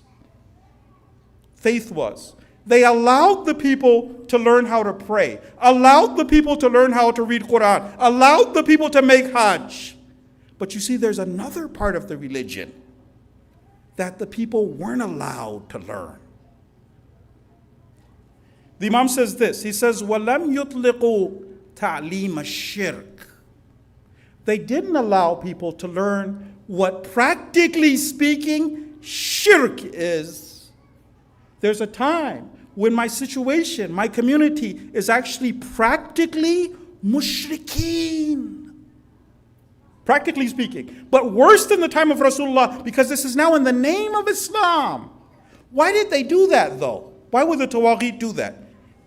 Faith was. They allowed the people to learn how to pray, allowed the people to learn how to read Quran, allowed the people to make Hajj. But you see, there's another part of the religion that the people weren't allowed to learn. The Imam says this, he says, وَلَمْ يُطْلِقُوا تَعْلِيمَ الشِّرْكِ. They didn't allow people to learn what, practically speaking, shirk is. There's a time when my situation, my community is actually practically mushrikeen. Practically speaking. But worse than the time of Rasulullah, because this is now in the name of Islam. Why did they do that though? Why would the Tawaghit do that?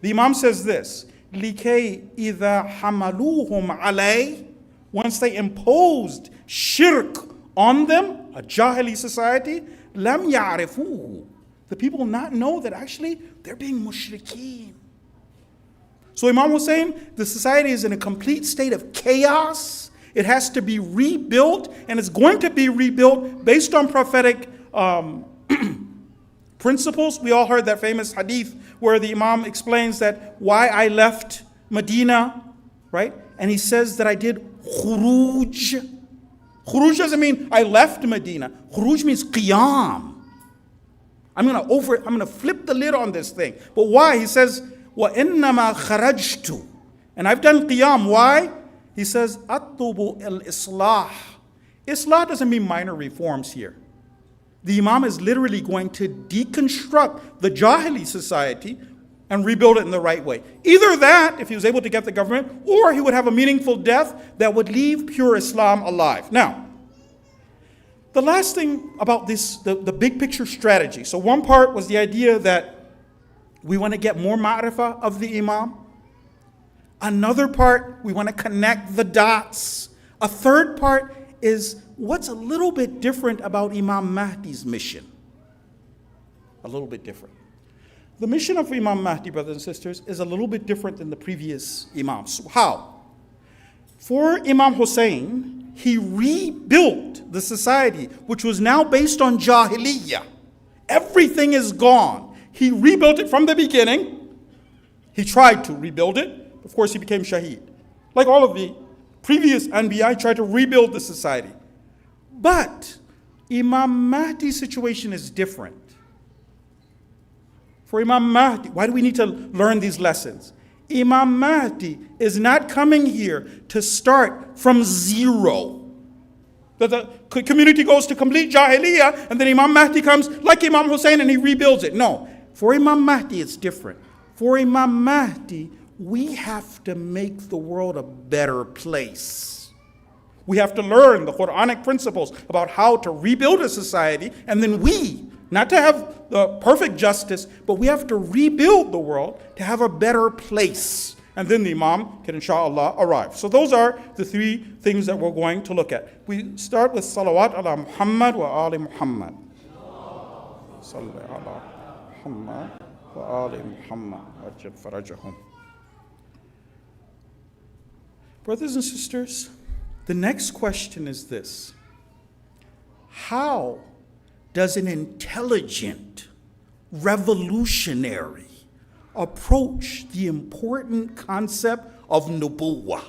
The Imam says this, لِكَيْ إِذَا حَمَلُوهُمْ عَلَيْهِ, once they imposed shirk on them, a Jahili society, لَمْ يَعْرِفُوهُ, the people will not know that actually they're being mushrikeen. So Imam was saying the society is in a complete state of chaos. It has to be rebuilt, and it's going to be rebuilt based on prophetic principles. We all heard that famous hadith where the Imam explains that why I left Medina, right? And he says that I did khuruj. Khuruj doesn't mean I left Medina. Khuruj means qiyam. I'm gonna flip the lid on this thing. But why? He says, وَإِنَّمَا خَرَجْتُ, and I've done qiyam. Why? He says, أَطُّبُ الْإِصْلَاحِ. Islah doesn't mean minor reforms here. The Imam is literally going to deconstruct the Jahili society and rebuild it in the right way. Either that, if he was able to get the government, or he would have a meaningful death that would leave pure Islam alive. Now, the last thing about this, the big picture strategy. So one part was the idea that we want to get more ma'rifah of the Imam. Another part, we want to connect the dots. A third part is what's a little bit different about Imam Mahdi's mission. A little bit different. The mission of Imam Mahdi, brothers and sisters, is a little bit different than the previous Imams. How? For Imam Hussein, he rebuilt the society, which was now based on Jahiliyyah. Everything is gone. He rebuilt it from the beginning. He tried to rebuild it. Of course, he became Shaheed. Like all of the previous Anbiya, tried to rebuild the society. But Imam Mahdi's situation is different. For Imam Mahdi, why do we need to learn these lessons? Imam Mahdi is not coming here to start from zero. That the community goes to complete Jahiliyyah, and then Imam Mahdi comes like Imam Hussein and he rebuilds it. No. For Imam Mahdi, it's different. For Imam Mahdi, we have to make the world a better place. We have to learn the Quranic principles about how to rebuild a society, and then we, not to have the perfect justice, but we have to rebuild the world to have a better place. And then the Imam can, inshallah, arrive. So those are the three things that we're going to look at. We start with salawat ala Muhammad wa ali Muhammad. Salli ala Muhammad wa ali Muhammad. Ajab farajahum. Brothers and sisters, the next question is this. How does an intelligent revolutionary approach the important concept of Nubuwwah?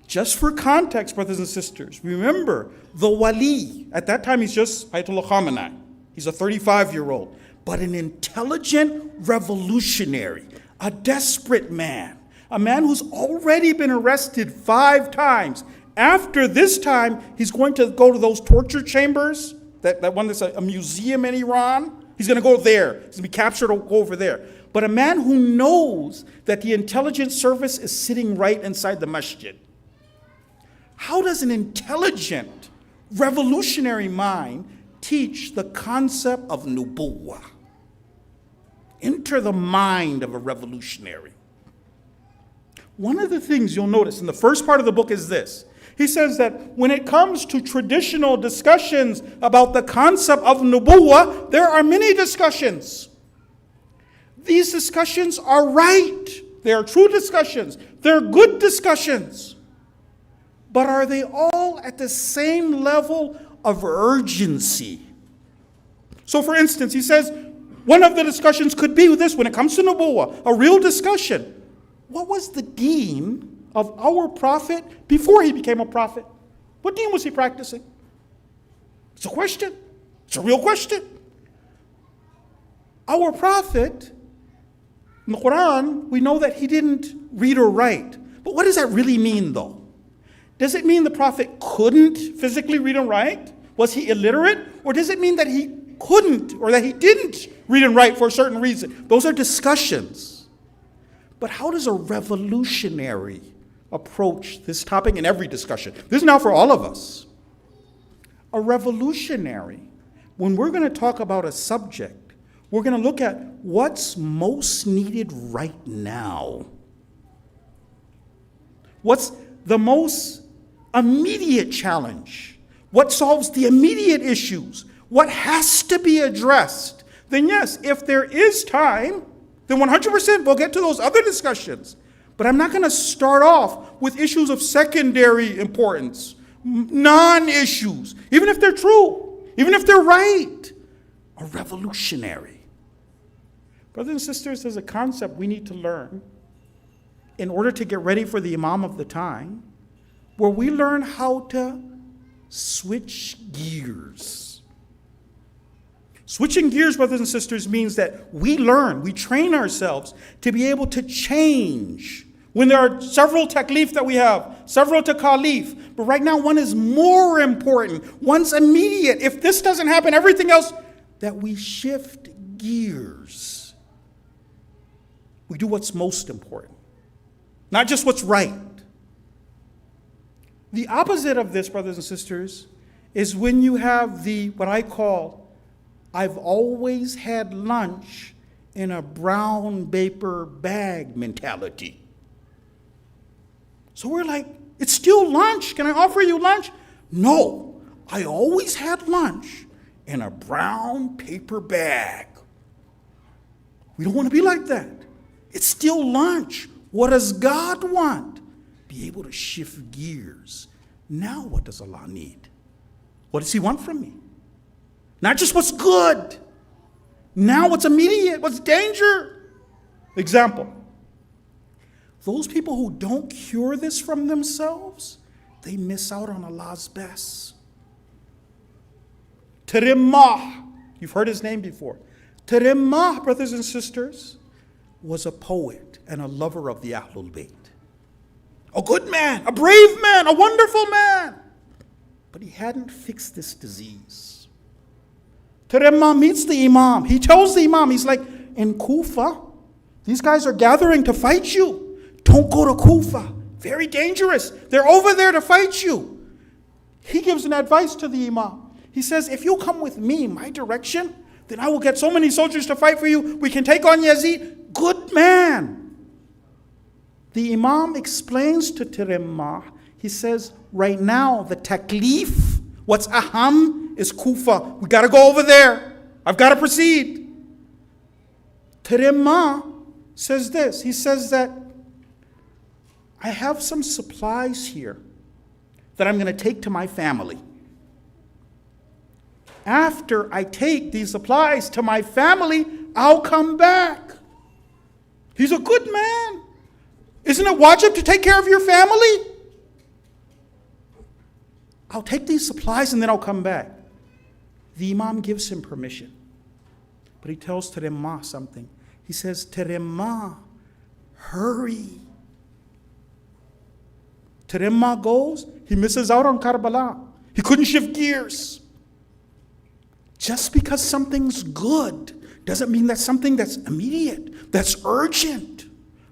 Just for context, brothers and sisters, remember the wali, at that time he's just Ayatollah Khamenei. He's a 35-year-old, but an intelligent revolutionary, a desperate man, a man who's already been arrested 5 times. After this time, he's going to go to those torture chambers, that one that's a museum in Iran. He's going to go there. He's going to be captured or go over there. But a man who knows that the intelligence service is sitting right inside the masjid. How does an intelligent, revolutionary mind teach the concept of Nubuwwah? Enter the mind of a revolutionary. One of the things you'll notice in the first part of the book is this. He says that when it comes to traditional discussions about the concept of Nubuwwah, there are many discussions. These discussions are right. They are true discussions. They're good discussions. But are they all at the same level of urgency? So for instance, he says, one of the discussions could be this when it comes to Nubuwwah, a real discussion. What was the deen of our prophet before he became a prophet? What deen was he practicing? It's a question. It's a real question. Our prophet, in the Quran, we know that he didn't read or write. But what does that really mean, though? Does it mean the prophet couldn't physically read and write? Was he illiterate? Or does it mean that he couldn't or that he didn't read and write for a certain reason? Those are discussions. But how does a revolutionary approach this topic in every discussion? This is now for all of us. A revolutionary, when we're going to talk about a subject, We're going to look at what's most needed right now. What's the most immediate challenge? What solves the immediate issues? What has to be addressed? Then yes, if there is time, then 100% we'll get to those other discussions. But I'm not going to start off with issues of secondary importance, non-issues, even if they're true, even if they're right, or revolutionary. Brothers and sisters, there's a concept we need to learn in order to get ready for the Imam of the time, where we learn how to switch gears. Switching gears, brothers and sisters, means that we train ourselves to be able to change. When there are several taklif that we have, several takalif, but right now one is more important, one's immediate. If this doesn't happen, everything else, that we shift gears. We do what's most important, not just what's right. The opposite of this, brothers and sisters, is when you have what I call, I've always had lunch in a brown paper bag mentality. So we're like, it's still lunch. Can I offer you lunch? No, I always had lunch in a brown paper bag. We don't want to be like that. It's still lunch. What does God want? Be able to shift gears. Now what does Allah need? What does He want from me? Not just what's good. Now what's immediate, what's danger. Example. Those people who don't cure this from themselves, they miss out on Allah's best. Tarimmah, you've heard his name before. Tarimmah, brothers and sisters, was a poet and a lover of the Ahlul Bayt. A good man, a brave man, a wonderful man. But he hadn't fixed this disease. Tarimmah meets the Imam. He tells the Imam, he's like, in Kufa, these guys are gathering to fight you. Don't go to Kufa. Very dangerous. They're over there to fight you. He gives an advice to the Imam. He says, if you come with me, my direction, then I will get so many soldiers to fight for you. We can take on Yazid. Good man. The Imam explains to Tarimmah, he says, right now, the taklif, what's aham, is Kufa. We got to go over there. I've got to proceed. Tarimmah says this. He says that I have some supplies here that I'm going to take to my family. After I take these supplies to my family, I'll come back. He's a good man. Isn't it wajib to take care of your family? I'll take these supplies and then I'll come back. The Imam gives him permission. But he tells Tarimmah something. He says, Tarimmah, hurry. Tarimmah goes, he misses out on Karbala. He couldn't shift gears. Just because something's good doesn't mean that's something that's immediate, that's urgent.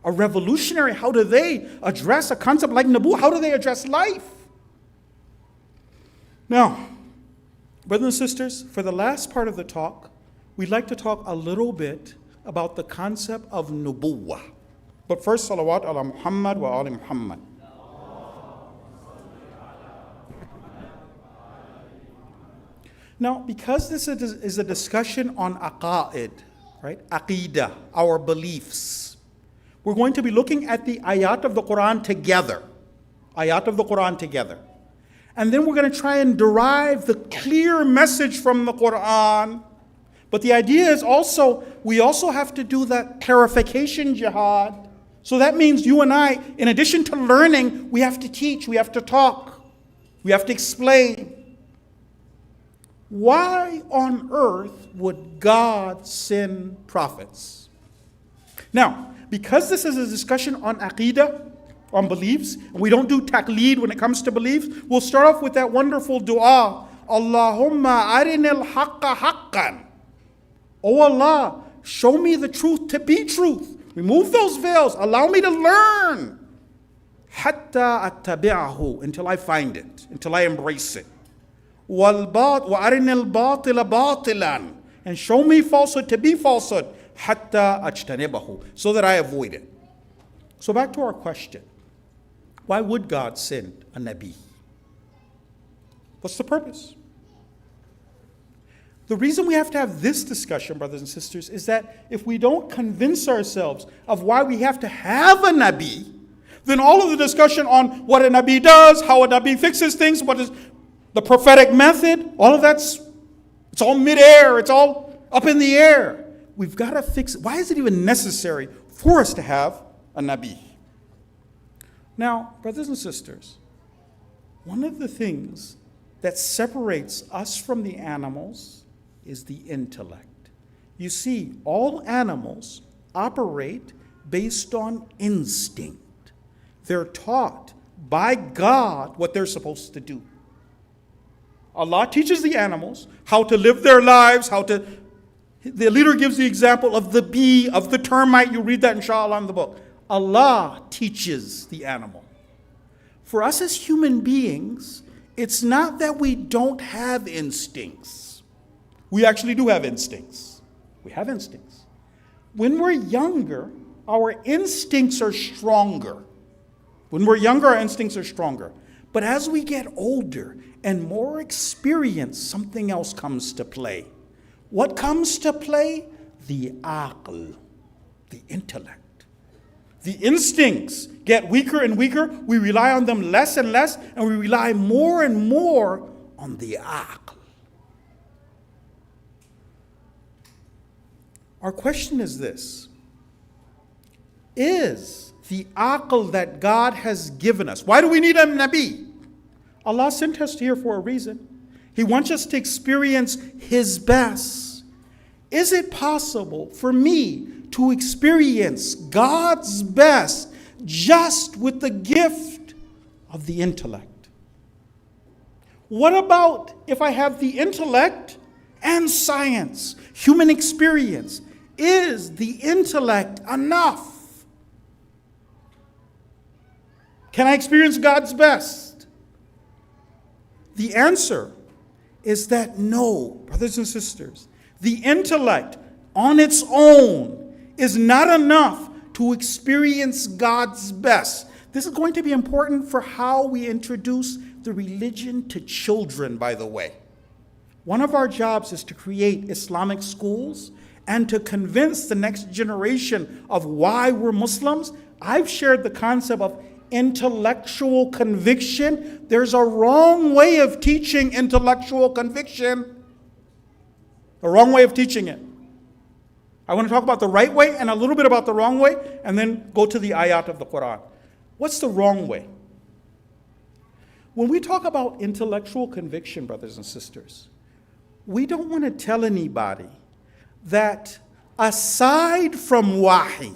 A revolutionary, how do they address a concept like Nubuwwah? How do they address life? Now, brothers and sisters, for the last part of the talk, we'd like to talk a little bit about the concept of Nubuwwah. But first, salawat ala Muhammad wa ali Muhammad. Now, because this is a discussion on aqa'id, right? Aqidah, our beliefs. We're going to be looking at the ayat of the Quran together. Ayat of the Quran together. And then we're going to try and derive the clear message from the Quran. But the idea is also, we also have to do that clarification jihad. So that means you and I, in addition to learning, we have to teach, we have to talk, we have to explain. Why on earth would God send prophets? Now, because this is a discussion on aqidah, on beliefs, and we don't do taqleed when it comes to beliefs, we'll start off with that wonderful dua, Allahumma arinil haqqa haqqan. Oh Allah, show me the truth to be truth. Remove those veils. Allow me to learn. Hatta attabi'ahu, until I find it, until I embrace it. وَأَرِنَ الْبَاطِلَ بَاطِلًا, and show me falsehood to be falsehood, hatta ajtanibahu, so that I avoid it. So back to our question. Why would God send a Nabi? What's the purpose? The reason we have to have this discussion, brothers and sisters, is that if we don't convince ourselves of why we have to have a Nabi, then all of the discussion on what a Nabi does, how a Nabi fixes things, what is the prophetic method, all of it's all midair, it's all up in the air. We've got to fix it. Why is it even necessary for us to have a Nabi? Now, brothers and sisters, one of the things that separates us from the animals is the intellect. You see, all animals operate based on instinct. They're taught by God what they're supposed to do. Allah teaches the animals how to live their lives, the leader gives the example of the bee, of the termite. You read that inshallah in the book. Allah teaches the animal. For us as human beings, it's not that we don't have instincts. We actually do have instincts. We have instincts. When we're younger, our instincts are stronger. When we're younger, our instincts are stronger. But as we get older and more experience, something else comes to play. What comes to play? The aql, the intellect. The instincts get weaker and weaker. We rely on them less and less, and we rely more and more on the aql. Our question is this: is the aql that God has given us? Why do we need a Nabi? Allah sent us here for a reason. He wants us to experience His best. Is it possible for me to experience God's best just with the gift of the intellect? What about if I have the intellect and science, human experience? Is the intellect enough? Can I experience God's best? The answer is that no, brothers and sisters. The intellect on its own is not enough to experience God's best. This is going to be important for how we introduce the religion to children, by the way. One of our jobs is to create Islamic schools and to convince the next generation of why we're Muslims. I've shared the concept of intellectual conviction. There's a wrong way of teaching intellectual conviction. A wrong way of teaching it. I want to talk about the right way and a little bit about the wrong way, and then go to the ayat of the Quran. What's the wrong way? When we talk about intellectual conviction, brothers and sisters, we don't want to tell anybody that aside from wahi,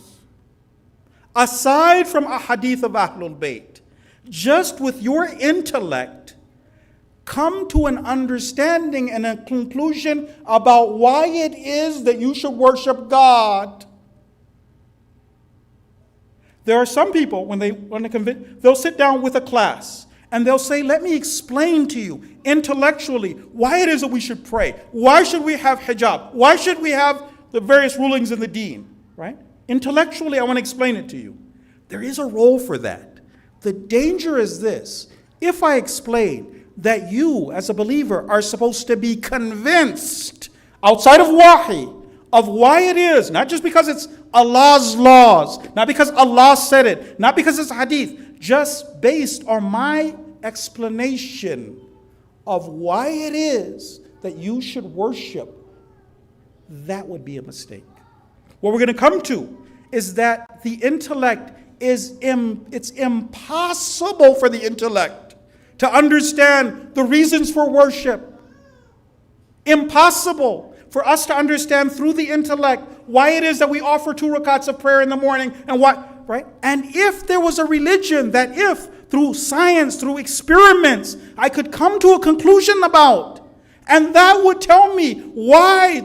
aside from a hadith of Ahlul Bayt, just with your intellect, come to an understanding and a conclusion about why it is that you should worship God. There are some people, when they want to convince, they'll sit down with a class and they'll say, let me explain to you intellectually why it is that we should pray. Why should we have hijab? Why should we have the various rulings in the deen? Right? Intellectually, I want to explain it to you. There is a role for that. The danger is this: if I explain that you, as a believer, are supposed to be convinced outside of wahi of why it is, not just because it's Allah's laws, not because Allah said it, not because it's hadith, just based on my explanation of why it is that you should worship, that would be a mistake. What we're going to come to is that the intellect it's impossible for the intellect to understand the reasons for worship. Impossible for us to understand through the intellect why it is that we offer 2 rakats of prayer in the morning and what, right? And if there was a religion that if through science, through experiments, I could come to a conclusion about, and that would tell me why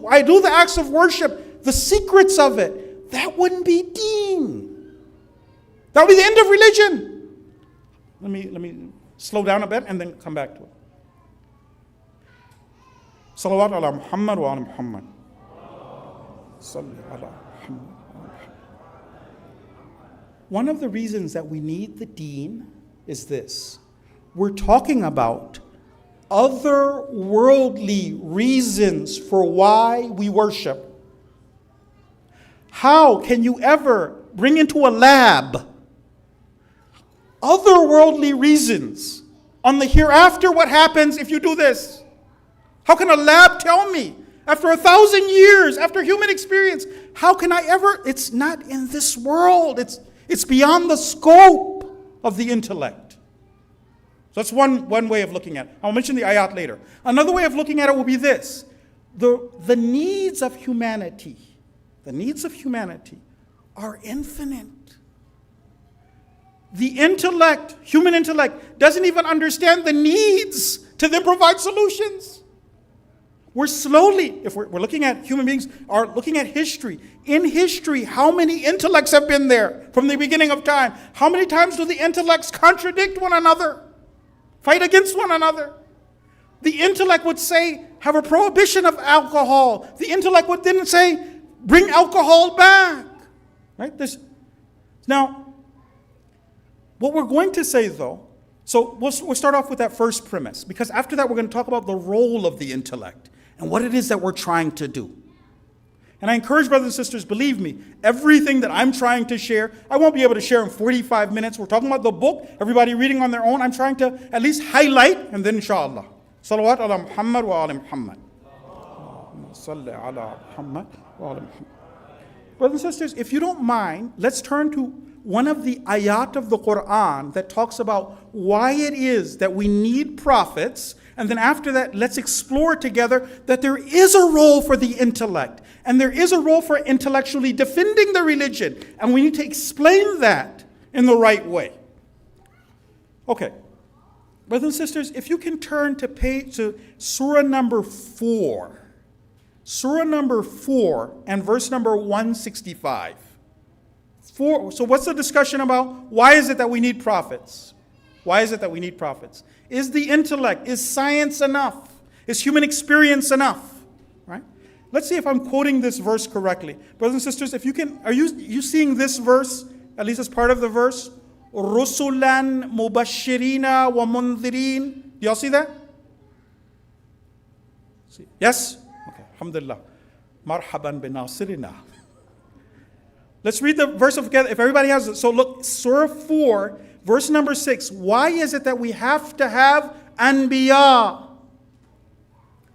I do the acts of worship, the secrets of it, that wouldn't be deen. That would be the end of religion. Let me slow down a bit and then come back to it. Salawat ala Muhammad wa ala Muhammad. Salli ala Muhammad. One of the reasons that we need the deen is this. We're talking about otherworldly reasons for why we worship. How can you ever bring into a lab otherworldly reasons on the hereafter? What happens if you do this? How can a lab tell me after 1,000 years, after human experience, how can I ever? It's not in this world. It's beyond the scope of the intellect. So that's one way of looking at it. I'll mention the ayat later. Another way of looking at it will be this. The needs of humanity, are infinite. The intellect, human intellect, doesn't even understand the needs to then provide solutions. We're slowly, if we're looking at human beings, are looking at history. In history, how many intellects have been there from the beginning of time? How many times do the intellects contradict one another? Fight against one another? The intellect would say, have a prohibition of alcohol. The intellect would then say, bring alcohol back. Right? Now, what we're going to say though, so we'll start off with that first premise, because after that we're going to talk about the role of the intellect and what it is that we're trying to do. And I encourage brothers and sisters, believe me, everything that I'm trying to share, I won't be able to share in 45 minutes. We're talking about the book, everybody reading on their own. I'm trying to at least highlight, and then inshallah. Salawat ala Muhammad wa ala Muhammad. Salli ala Muhammad wa ala Muhammad. Brothers and sisters, if you don't mind, let's turn to one of the ayat of the Quran that talks about why it is that we need prophets. And then after that, let's explore together that there is a role for the intellect. And there is a role for intellectually defending the religion. And we need to explain that in the right way. Okay. Brothers and sisters, if you can turn to Surah number 4. Surah number 4 and verse number 165. So what's the discussion about? Why is it that we need prophets? Why is it that we need prophets? Is the intellect, is science enough? Is human experience enough? Right? Let's see if I'm quoting this verse correctly. Brothers and sisters, if you can, are you seeing this verse, at least as part of the verse? Rusulan mubashirina wa mundhirin. Do y'all see that? Yes? Okay, alhamdulillah. Marhaban bin nasirina. Let's read the verse together. If everybody has it. So look, Surah 4, verse number 6. Why is it that we have to have anbiya?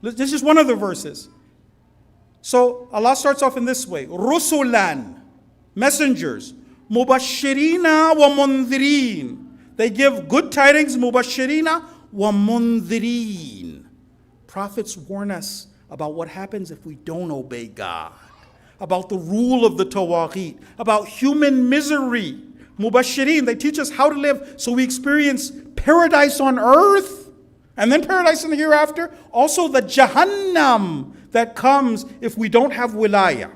This is just one of the verses. So Allah starts off in this way. Rusulan, messengers. Mubashirina wa mundhirin. They give good tidings. Mubashirina wa mundhirin. Prophets warn us about what happens if we don't obey God. About the rule of the tawaghit, about human misery. Mubashirin, they teach us how to live so we experience paradise on earth and then paradise in the hereafter. Also the Jahannam that comes if we don't have wilayah.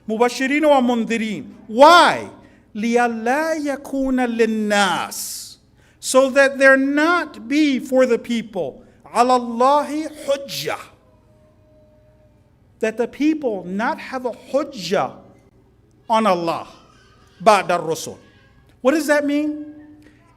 Mubashirin wa mundhirin. Why? لِيَلَّا يَكُونَ لِلنَّاسِ. So that there not be for the people عَلَى اللَّهِ حُجَّةٌ. That the people not have a hujjah on Allah, ba'da rusul. What does that mean?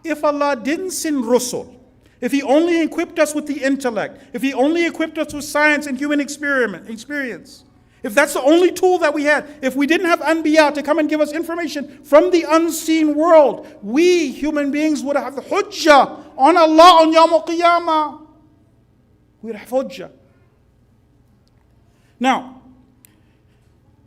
If Allah didn't send rusul, if He only equipped us with the intellect, if He only equipped us with science and human experience, if that's the only tool that we had, if we didn't have anbiya to come and give us information from the unseen world, we human beings would have the hujjah on Allah on Yawm al-Qiyamah. We'd have hujjah. Now,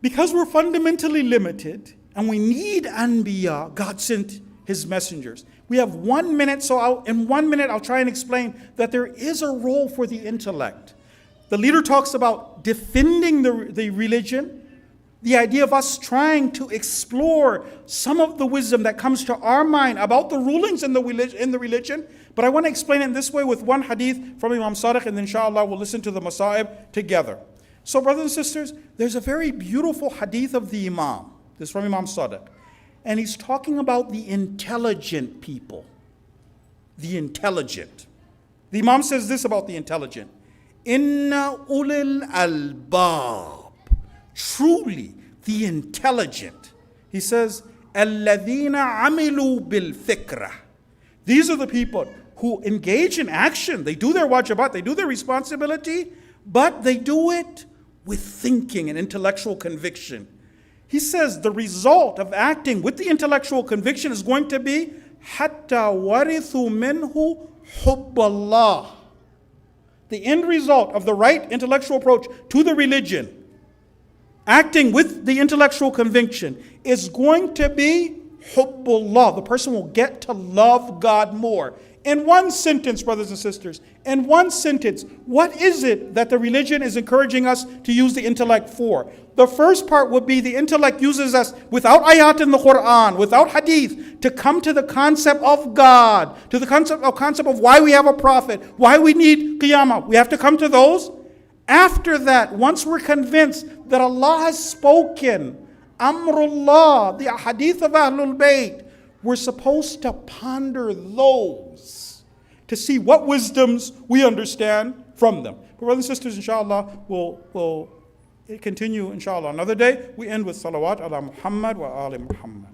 because we're fundamentally limited and we need anbiya, God sent His messengers. We have 1 minute, so in 1 minute I'll try and explain that there is a role for the intellect. The leader talks about defending the religion, the idea of us trying to explore some of the wisdom that comes to our mind about the rulings in the religion. But I want to explain it in this way with one hadith from Imam Sadiq, and inshallah we'll listen to the Masa'ib together. So brothers and sisters, there's a very beautiful hadith of the Imam. This is from Imam Sadiq. And he's talking about the intelligent people. The intelligent. The Imam says this about the intelligent. Inna ulil albab. Truly the intelligent. He says, Alladhina amilu bil fikra. These are the people who engage in action. They do their wajibat, they do their responsibility, but they do it with thinking and intellectual conviction. He says the result of acting with the intellectual conviction is going to be hatta warithu minhu hubballah. The end result of the right intellectual approach to the religion, acting with the intellectual conviction, is going to be hubbullah. The person will get to love God more. In one sentence, brothers and sisters, in one sentence, what is it that the religion is encouraging us to use the intellect for? The first part would be the intellect uses us without ayat in the Quran, without hadith, to come to the concept of God, to the concept of why we have a prophet, why we need qiyamah. We have to come to those. After that, once we're convinced that Allah has spoken, Amrullah, the hadith of Ahlul Bayt, we're supposed to ponder those to see what wisdoms we understand from them. But brothers and sisters, inshallah, we'll continue, inshallah, another day. We end with salawat ala Muhammad wa ali Muhammad.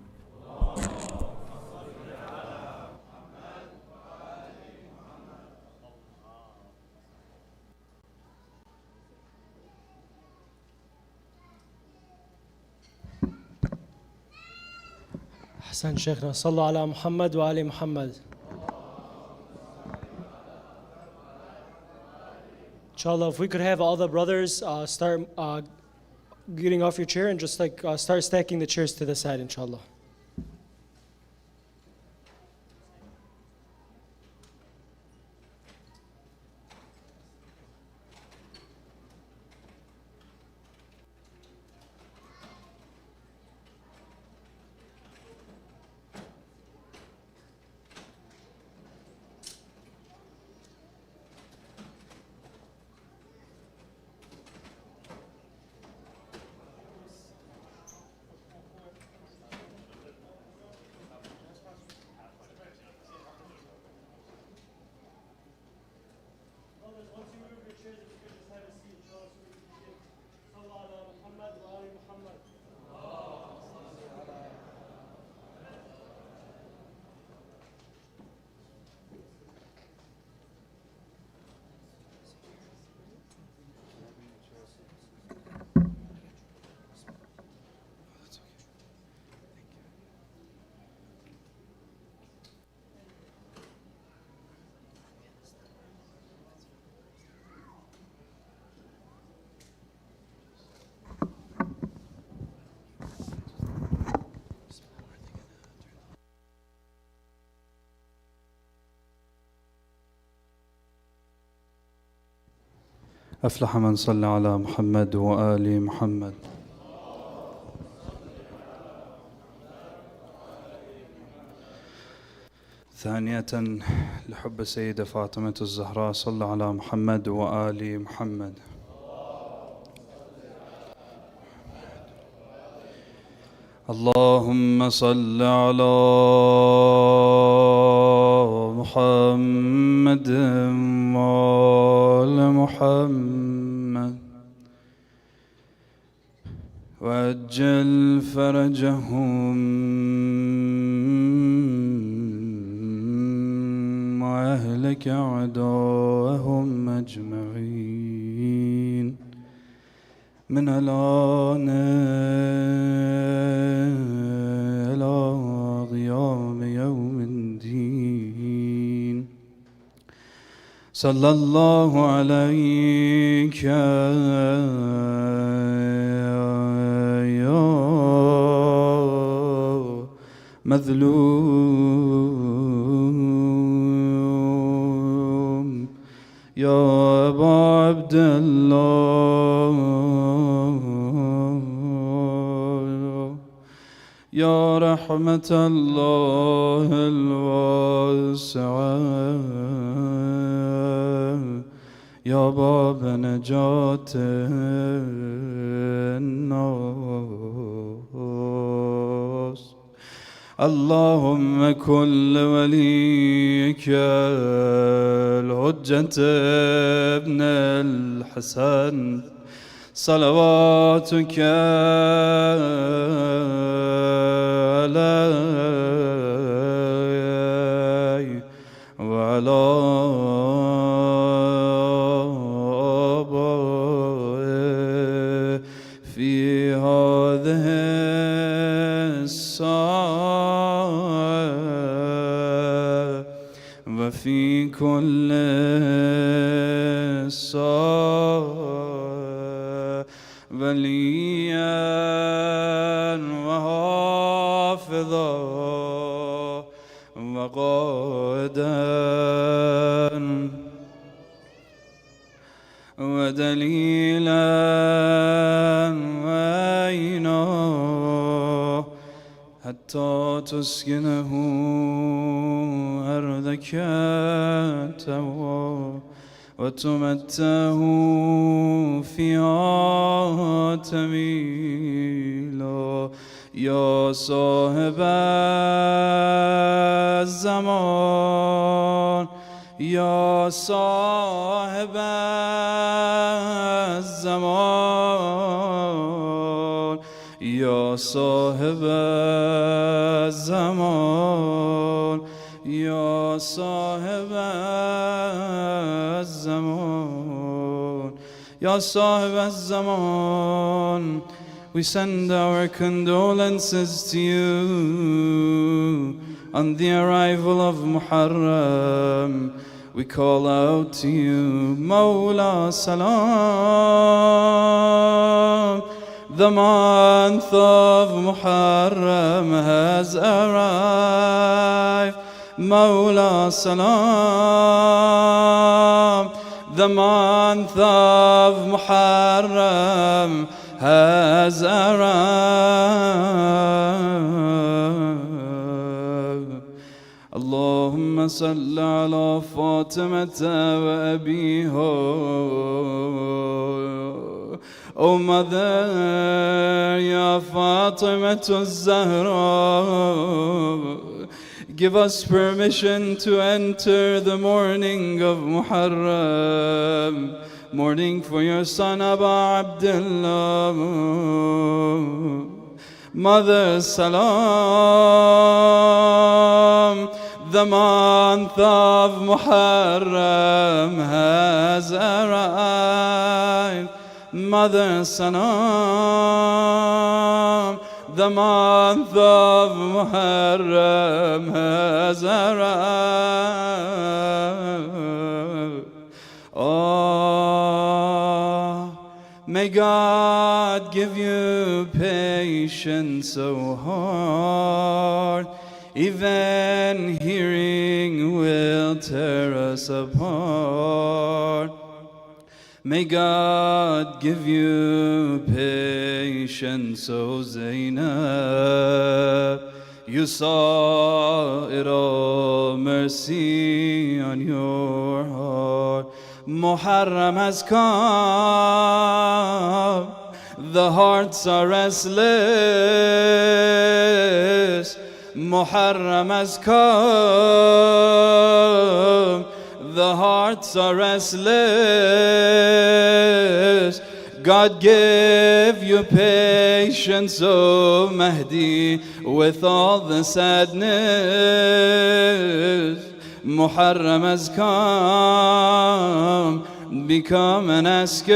Ahsan Shaykhna, sallu ala Muhammad wa ali Muhammad. Inshallah, if we could have all the brothers start getting off your chair and just start stacking the chairs to the side, inshallah. أفلح من صلى على محمد وآل محمد. ثانية لحب السيدة فاطمة الزهراء صلى على محمد وآل محمد. اللهم صل على محمد وآل محمد وأجل فرجهم وأهلك أعداءهم أجمعين من الآن إلى قيام يوم الدين. صلى الله عليك يا مظلوم يا أبا عبد الله يا رحمة الله الواسعة يا باب نجاة الناس. اللهم كن لوليك الحجة ابن الحسن صلواتك عليه وعلى آبائه في هذه الساعة وفي كل ساعة وليا وحافظا وقائدا ودليلا وعينا حتى تسكنه أرضك توا وتمتعه فيها تميلا يا صاحب الزمان يا صاحب الزمان يا صاحب الزمان يا صاحب الزمان يا صاحب الزمان. We send our condolences to you on the arrival of Muharram. We call out to you, Mawla Salam. The month of Muharram has arrived. Mawla Salam. The month of Muharram has arrived. Allahumma salli ala Fatimata wa abiha. O Mother, Ya Fatimatu Zahra, give us permission to enter the morning of Muharram, mourning for your son Abu Abdullah. Mother Salam, the month of Muharram has arrived. Mother Salam, the month of Muharram has arrived. Oh, may God give you patience so hard, even hearing will tear us apart. May God give you patience, O Zainab. You saw it all, mercy on your heart. Muharram has come, the hearts are restless. Muharram has come, the hearts are restless. God give you patience, O Mahdi, with all the sadness. Muharram has come, become an asker.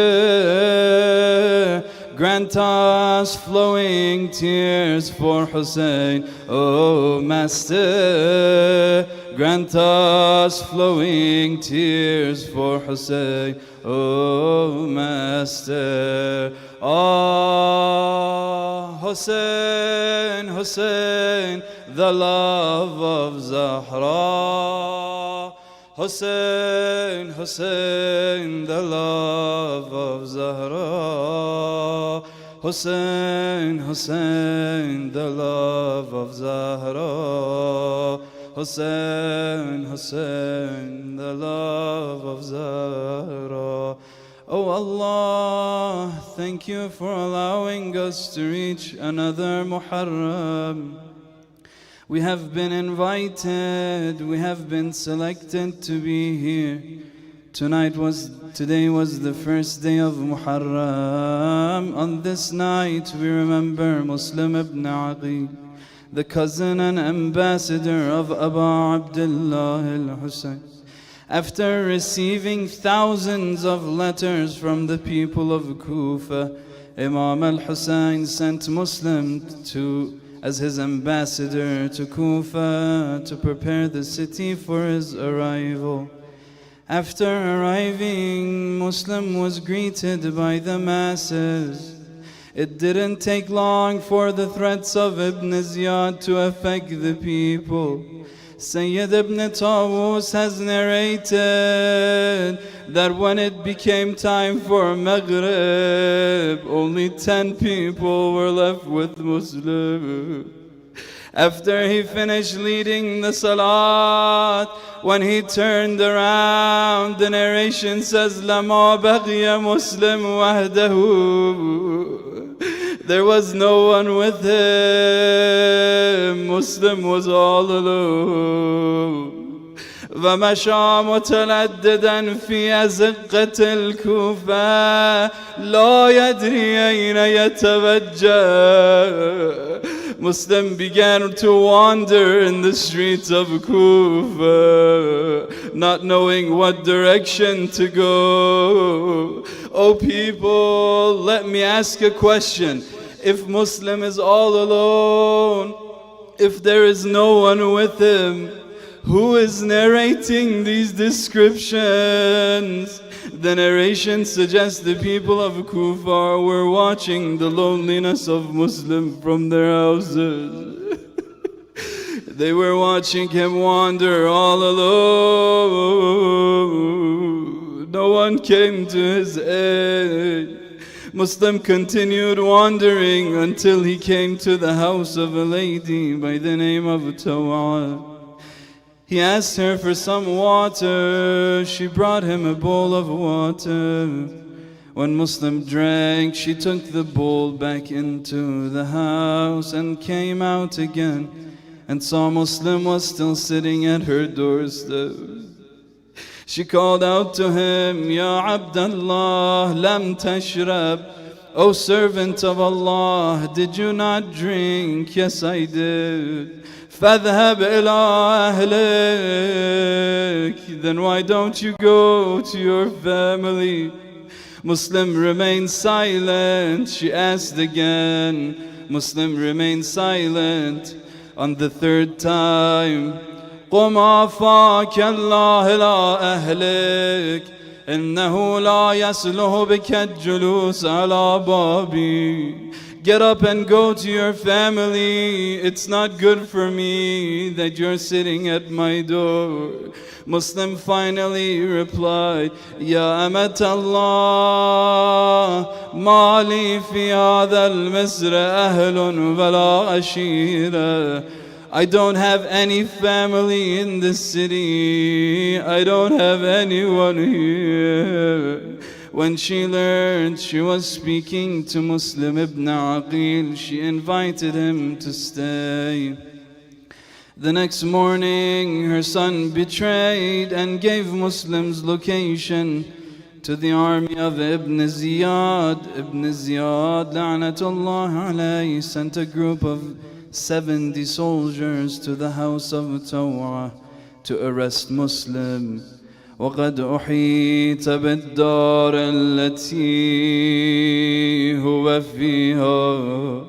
Grant us flowing tears for Hussein, O Master. Grant us flowing tears for Hussein, O Master. Ah, Hussein, Hussein, the love of Zahra. Hussein, Hussein, the love of Zahra. Hussein, Hussein, the love of Zahra. Hussein, Hussein, the love of Zahra. Oh Allah, thank you for allowing us to reach another Muharram. We have been invited, we have been selected to be here. Today was the first day of Muharram. On this night we remember Muslim ibn Aqil, the cousin and ambassador of Abu Abdullah al-Husayn. After receiving thousands of letters from the people of Kufa, Imam al-Husayn sent Muslim as his ambassador to Kufa to prepare the city for his arrival. After arriving, Muslim was greeted by the masses. It didn't take long for the threats of Ibn Ziyad to affect the people. Sayyid ibn Tawus has narrated that when it became time for Maghrib, only 10 people were left with Muslim. After he finished leading the salat, when he turned around, the narration says, لَمَا بَغِيَ مُسْلِمْ وَحْدَهُ. There was no one with him. Muslim was all alone. ومشى مترددا في أزقة الكوفة لا يدري أين يتوجه. Muslim began to wander in the streets of Kufa, not knowing what direction to go. Oh people, let me ask a question. If Muslim is all alone, if there is no one with him, who is narrating these descriptions? The narration suggests the people of Kufa were watching the loneliness of Muslim from their houses. They were watching him wander all alone. No one came to his aid. Muslim continued wandering until he came to the house of a lady by the name of Taw'a. He asked her for some water. She brought him a bowl of water. When Muslim drank, she took the bowl back into the house and came out again and saw Muslim was still sitting at her doorstep. She called out to him, Ya Abdullah, lam tashrab. O servant of Allah, did you not drink? Yes, I did. فَاذْهَبْ إِلَىٰ أَهْلِكَ. Then why don't you go to your family? Muslim remained silent. She asked again. Muslim remained silent. On the third time, قُمْ عَفَاكَ اللَّهِ إِلَىٰ أَهْلِكَ إِنَّهُ لَا يَسْلُهُ بِكَ الجُّلُوسَ عَلَىٰ بَابِي. Get up and go to your family. It's not good for me that you're sitting at my door. Muslim finally replied, Ya Amat Allah, ma li fi hadha al-misra ahlun wala ashira. I don't have any family in this city. I don't have anyone here. When she learned she was speaking to Muslim ibn Aqil, she invited him to stay. The next morning, her son betrayed and gave Muslim's location to the army of Ibn Ziyad. Ibn Ziyad, la'natullah alayhi, sent a group of 70 soldiers to the house of Taw'a to arrest Muslim. وقد أحيط بالدار التي هو فيها.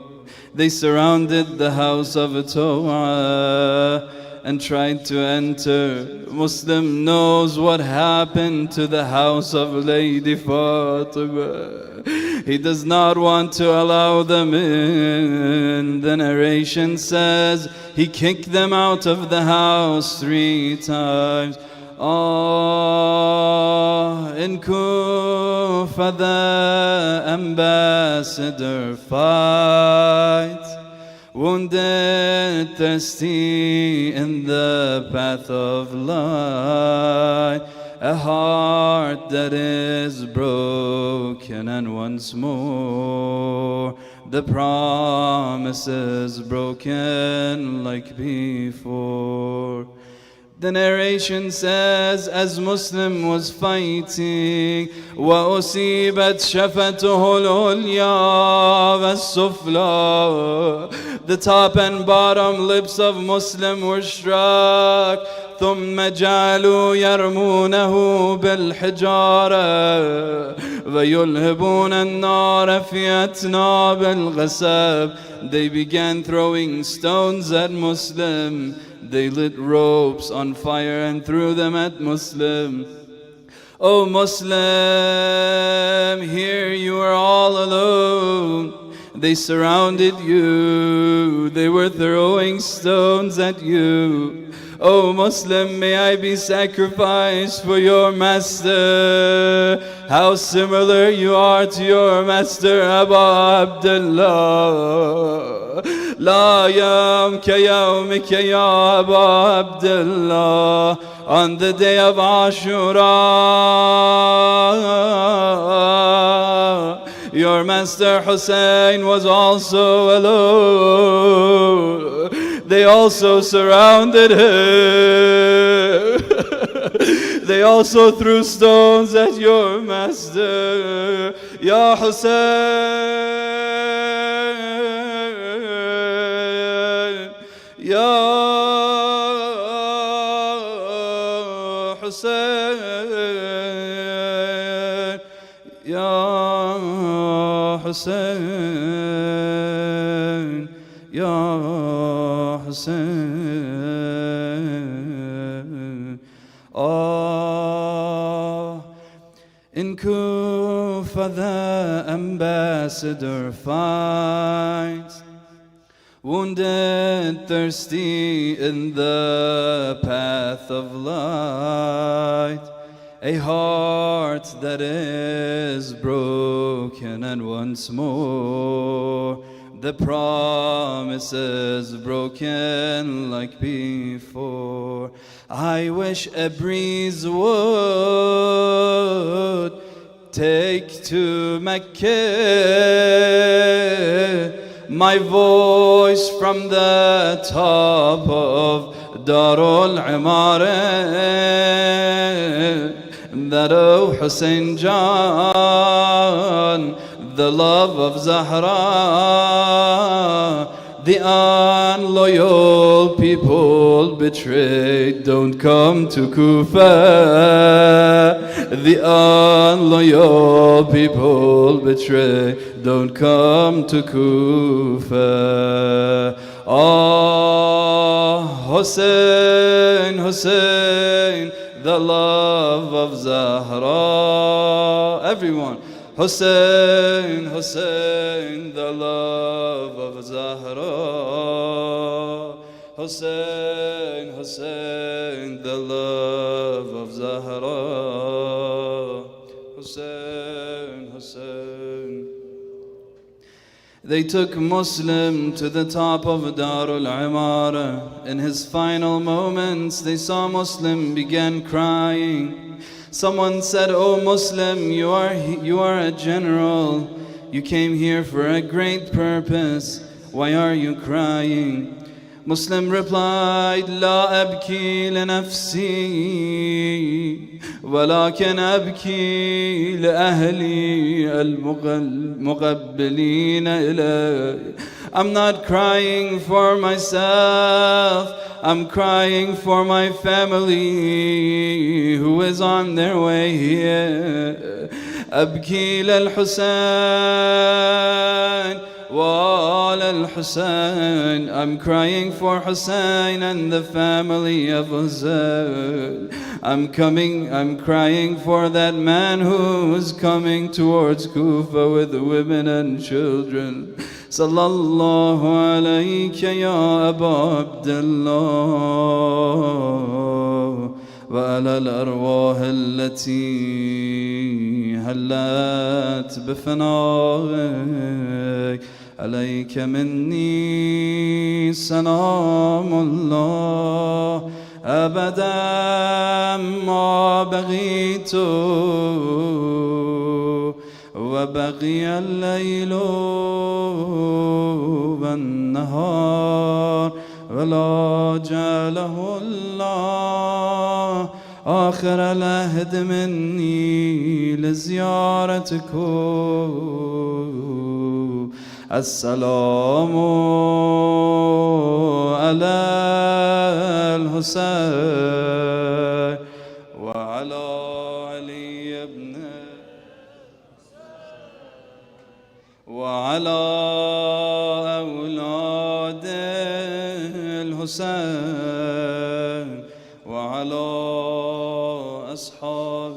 They surrounded the house of Taw'a and tried to enter. Muslim knows what happened to the house of Lady Fatima. He does not want to allow them in. The narration says he kicked them out of the house 3 times. In Kufa the ambassador fights, wounded, thirsty in the path of light, a heart that is broken and once more the promises broken like before. The narration says, as Muslim was fighting, وَأُصِيبَتْ شَفَتُهُ الْعُلْيَا وَالسُّفْلَى, the top and bottom lips of Muslim were struck. ثم جعلوا يرمونه بالحجارة ويلهبون النار في أتناب الغساب. They began throwing stones at Muslim. They lit ropes on fire and threw them at Muslim. Oh Muslim, here you are all alone. They surrounded you. They were throwing stones at you. Oh Muslim, may I be sacrificed for your master. How similar you are to your master Abu Abdullah. La yawm ka yawmika ya Abu Abdullah. On the day of Ashura, your master Hussein was also alone. They also surrounded him. They also threw stones at your master, Ya Hussein, Ya Hussein, Ya Hussein, Ya Hussein. Oh, in Kufa the ambassador finds, wounded, thirsty in the path of light, a heart that is broken, and once more the promises broken like before. I wish a breeze would take to Mecca my voice from the top of Darul Imarah, that O Hussein Jan, the love of Zahra, the unloyal people betrayed, don't come to Kufa. The unloyal people betrayed, don't come to Kufa. Oh, Hussein, Hussein, the love of Zahra. Everyone. Hussein, Hussein, the love of Zahra. Hussein, Hussein, the love of Zahra. Hussein, Hussein. They took Muslim to the top of Darul Imarah. In his final moments, they saw Muslim began crying. Someone said, "Oh Muslim, you are a general. You came here for a great purpose. Why are you crying?" Muslim replied, "La abki li nafsi, walakin abki li ahli al-muqabbilina ilay." I'm not crying for myself. I'm crying for my family who is on their way here. أبكي للحسين وعلى الحسين. I'm crying for Hussein and the family of Hussein. I'm crying for that man who is coming towards Kufa with the women and children. Sallallahu alayka ya Abu Abdullah wa ala al-arwah allati hallat bifana'ik alayka minni salamullah abadan ma baghitu وبقي الليل والنهار ولا جعله الله آخر العهد مني لزيارتكم. السلام على الحسين وعلى علي بن وعلى أولاد الحسين وعلى أصحاب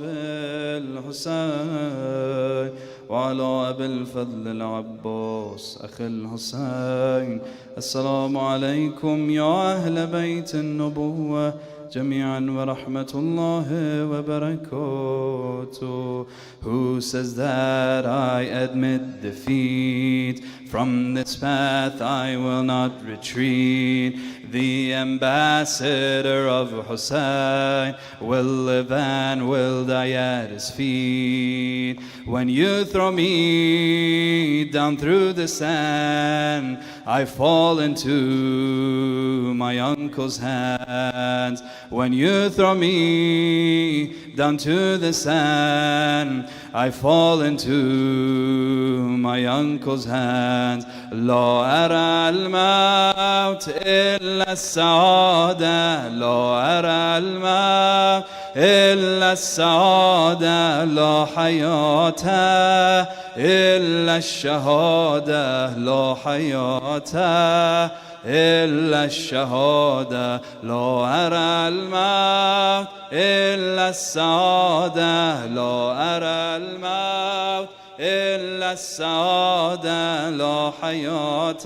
الحسين وعلى أبي الفضل العباس أخي الحسين. السلام عليكم يا أهل بيت النبوة جميعا ورحمة الله وبركاته. Who says that I admit defeat? From this path I will not retreat. The ambassador of Hussein will live and will die at his feet. When you throw me down through the sand, I fall into my uncle's hands. When you throw me down to the sand, I fall into my uncle's hands. لا أرى الموت إلا السعادة، لا أرى الموت إلا السعادة، لا حياة إلا الشهادة، لا حياة إلا الشهادة. لا أرى الموت إلا السعادة، لا أرى الموت إلا السعادة، لا حياة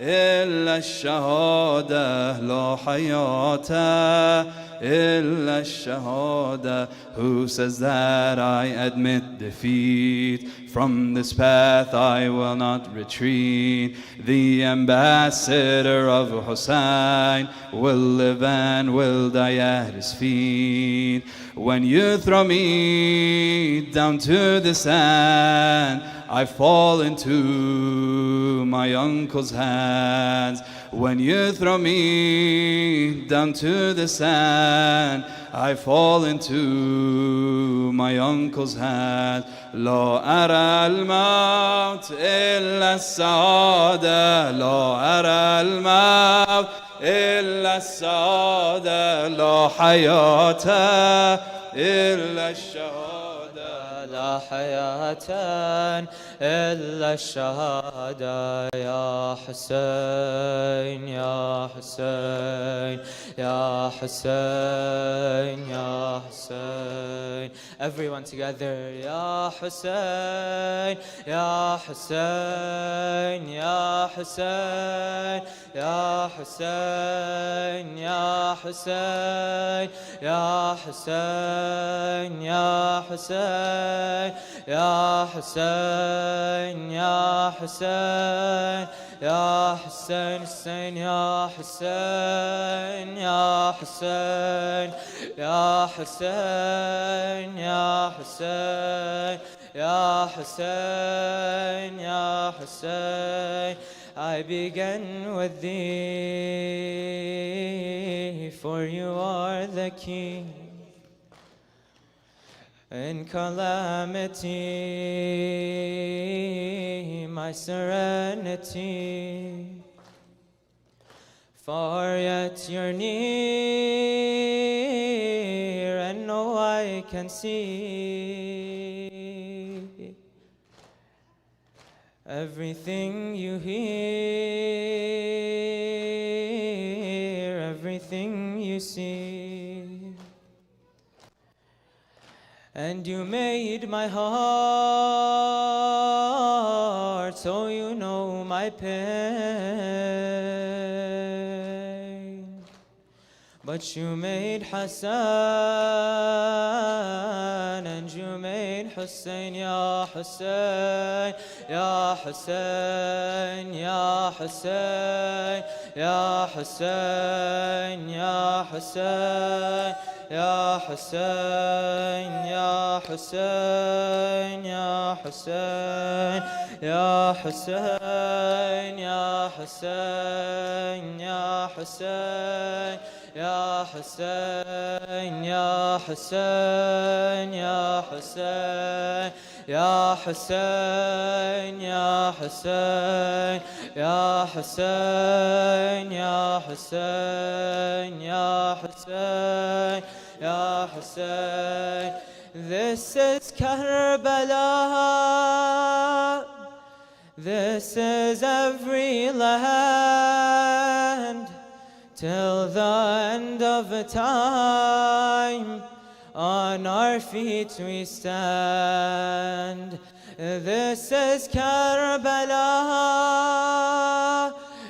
إلا الشهادة، لا حياة إلا الشهادة. Who says that I admit defeat? From this path I will not retreat. The ambassador of Hussein will live and will die at his feet. When you throw me down to the sand, I fall into my uncle's hands. When you throw me down to the sand, I fall into my uncle's hands. لا أرى الموت إلا السعادة، لا أرى الموت إلا السعادة، لا حياة إلا الشهادة، لا حياة إلا الشهادة. يا حسين يا حسين يا حسين يا حسين. Everyone together. يا حسين يا حسين يا حسين يا حسين يا حسين يا حسين يا حسين يا حسين يا حسين يا حسين حسين يا حسين يا حسين يا حسين يا حسين يا حسين يا حسين. I begin with thee, for you are the King. In calamity, my serenity, for yet you're near and no eye can see. Everything you hear, everything you see. And you made my heart so you know my pain. But you made Hassan and you made Hussein. Ya Hussein, Ya Hussein, Ya Hussein, Ya Hussein, Ya Hussein, Ya Hussein, Ya Hussein, Ya Hussein, Ya Hussein, Ya Hussein, Ya Hussein, Ya Hussein, Ya Hussein, Ya Hussein, Ya Hussein, Ya Hussein, Ya Hussein, Ya Hussein, Ya Hussein, Ya Hussein. This is Karbala. This is every land till the end of time. On our feet we stand. This is Karbala.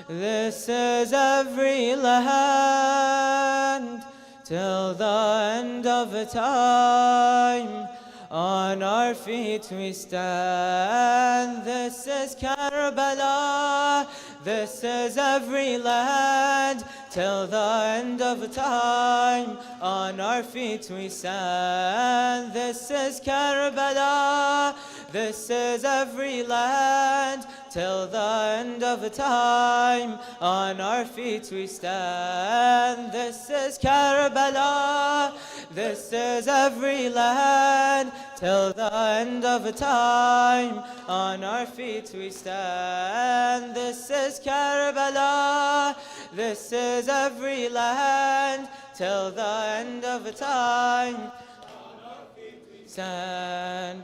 This is every land till the end of time. On our feet we stand. This is Karbala. This is every land till the end of time. On our feet we stand. This is Karbala. This is every land till the end of time. On our feet we stand. This is Karbala. This is every land till the end of time. On our feet we stand. This is Karbala. This is every land till the end of time. On our feet we stand.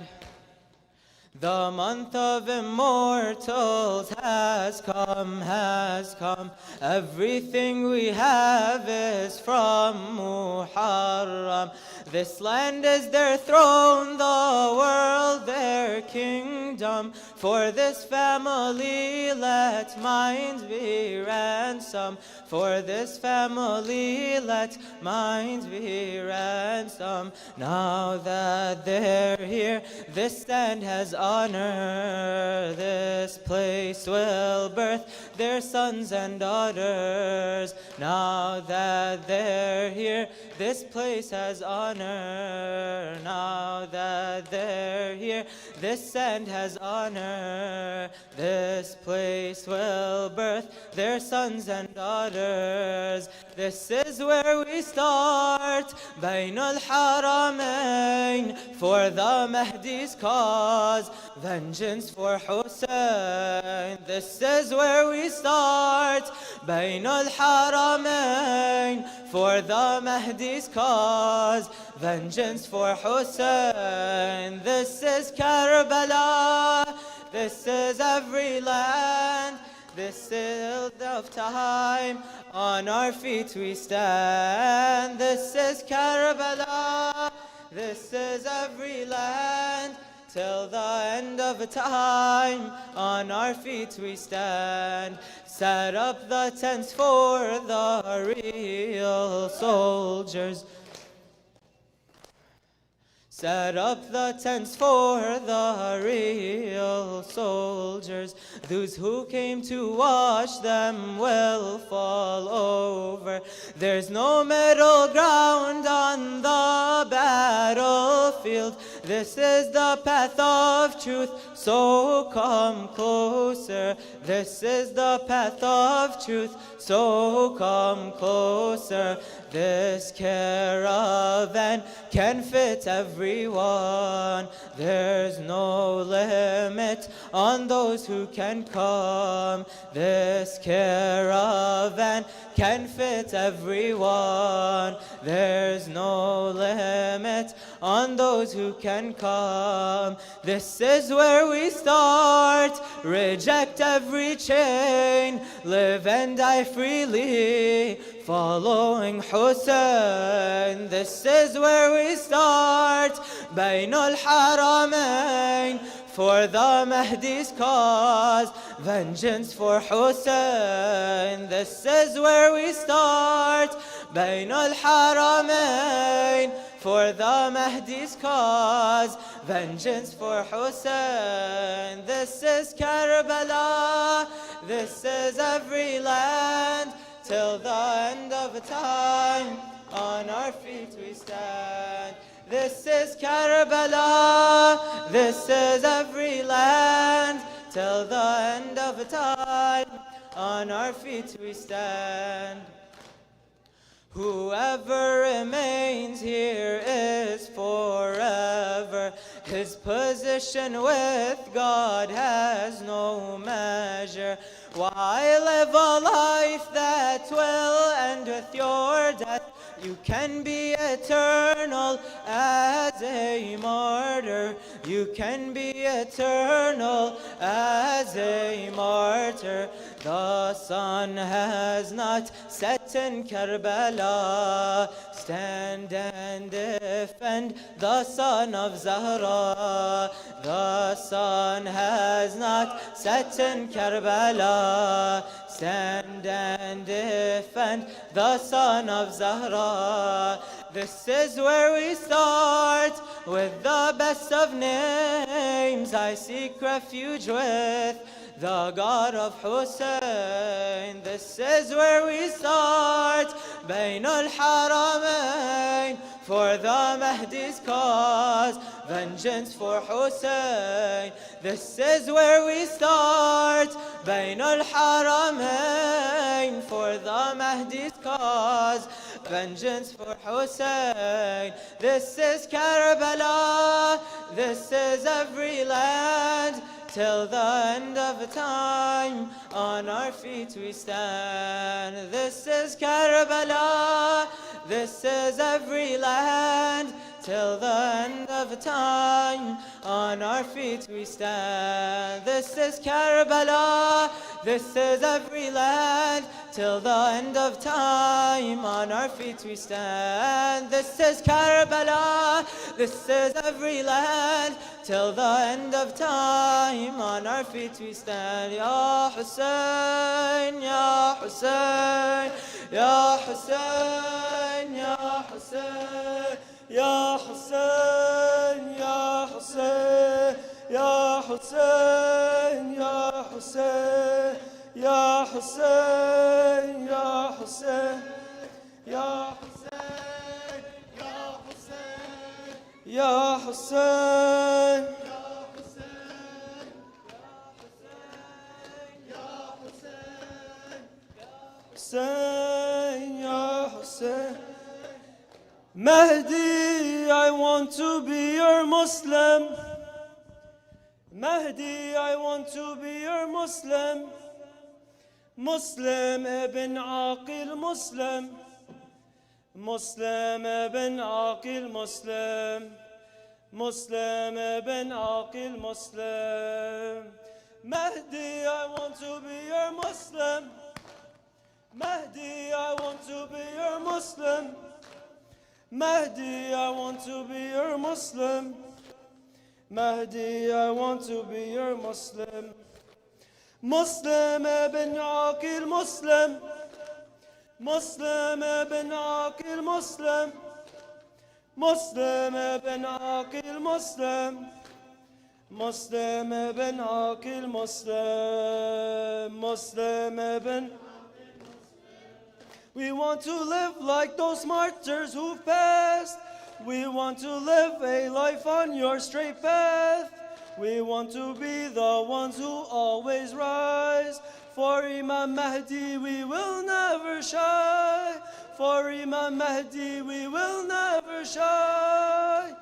The month of immortals has come, has come. Everything we have is from Muharram. This land is their throne, the world their kingdom. For this family let minds be ransom. For this family let minds be ransom. Now that they're here, this land has honor. This place will birth their sons and daughters. Now that they're here, this place has honor. Now that they're here, this land has honor. This place will birth their sons and daughters. This is where we start, Bain al-Haramain, for the Mahdi's cause, vengeance for Hussein. This is where we start, Bain al-Haramain, for the Mahdi's cause, vengeance for Hussein. This is Karbala. This is every land. This is of time. On our feet we stand. This is Karbala. This is every land till the end of time. On our feet we stand. Set up the tents for the real soldiers. Set up the tents for the real soldiers. Those who came to watch them will fall over. There's no middle ground on the battlefield. This is the path of truth, so come closer. This is the path of truth, so come closer. This caravan can fit everyone. There's no limit on those who can come. This caravan can fit everyone. There's no limit on those who can come. This is where we start. Reject every chain. Live and die freely, following Hussein. This is where we start. Bain al-Haramain, for the Mahdi's cause, vengeance for Hussein. This is where we start. Bain al-Haramain, for the Mahdi's cause, vengeance for Hussein. This is Karbala. This is every land till the end of time. on our feet we stand. This is Karbala, this is every land, till the end of time, on our feet we stand. Whoever remains here is forever. His position with God has no measure. Why live a life that will end with your death? You can be eternal as a martyr. You can be eternal as a martyr. The sun has not set in Karbala. Stand and defend the son of Zahra. The sun has not set in Karbala. Stand and defend the son of Zahra. This is where we start with the best of names. I seek refuge with the God of Hussein. This is where we start, Bain al-Haramain, for the Mahdi's cause, vengeance for Hussein. This is where we start, Bain al-Haramain, for the Mahdi's cause, vengeance for Hussein. This is Karbala, this is every land, till the end of time, on our feet we stand. This is Karbala, this is every land, till the end of time, on our feet we stand. This is Karbala, this is every land, till the end of time, on our feet we stand. This is Karbala, this is every land, till the end of time, on our feet we stand. Ya Hussein, Ya Hussein, Ya Hussein, Ya Hussein, Ya Hussein, Ya Hussein, Ya Hussein, Ya Hussein, Ya Hussein, Ya Hussein, Ya Hussein, Ya Hussein, Hussein, Ya Hussein. Mahdi, I want to be your Muslim. Mahdi, I want to be your Muslim. Muslim ibn Aqil Muslim. Muslim ibn Aqil Muslim. Muslim ibn Aqil Muslim. Mahdi, I want to be your Muslim. Mahdi, I want to be your Muslim. Mahdi, I want to be your Muslim. Mahdi, I want to be your Muslim. Muslim ibn Aqil Muslim. Muslim ibn Aqil Muslim. Muslim ibn Aqil Muslim. Muslim ibn Aqil Muslim. Muslim ibn. We want to live like those martyrs who've passed. We want to live a life on your straight path. We want to be the ones who always rise. For Imam Mahdi we will never shy. For Imam Mahdi we will never shy.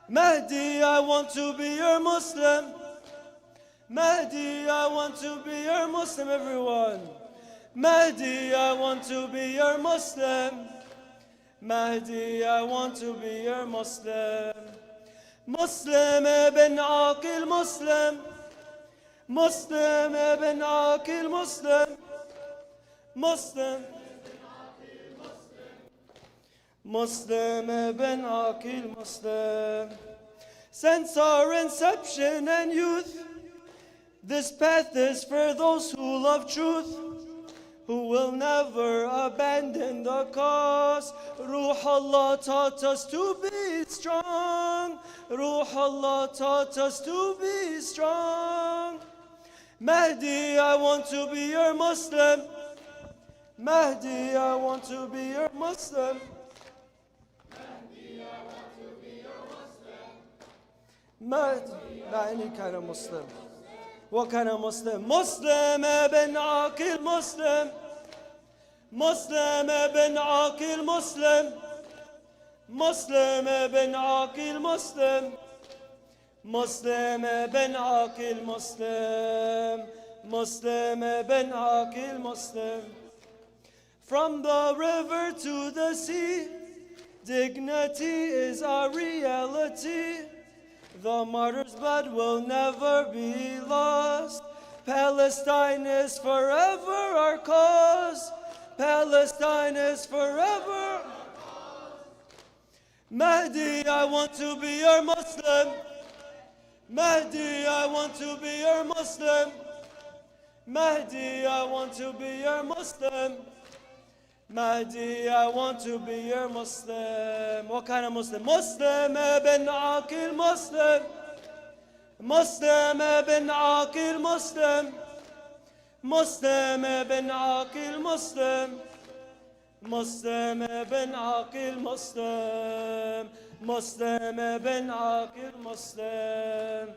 Mahdi, I want to be your Muslim. Mahdi, I want to be your Muslim, everyone. Mahdi, I want to be your Muslim. Mahdi, I want to be your Muslim. Muslim ibn Aqil Muslim. Muslim ibn Aqil Muslim. Muslim. Muslim ibn Aqil Muslim. Since our inception and youth, this path is for those who love truth, who will never abandon the cause. Ruh Allah taught us to be strong. Ruh Allah taught us to be strong. Mahdi, I want to be your Muslim. Mahdi, I want to be your Muslim. مهدي لأني كان مسلم وكان مسلم مسلم ابن عاقل مسلم مسلم ابن عاقل مسلم مسلم ابن عاقل مسلم مسلم ابن عاقل مسلم مسلم ابن عاقل مسلم. From the river to the sea, dignity is our reality. The martyr's blood will never be lost. Palestine is forever our cause. Palestine is forever. Mahdi, I want to be your Muslim. Mahdi, I want to be your Muslim. Mahdi, I want to be your Muslim. Mahdi, I want to be your Muslim. What kind of Muslim? Muslim ibn Aqil Muslim. Muslim ibn Aqil Muslim. Muslim ibn Aqil Muslim. Muslim ibn Aqil Muslim. Muslim ibn Aqil Muslim.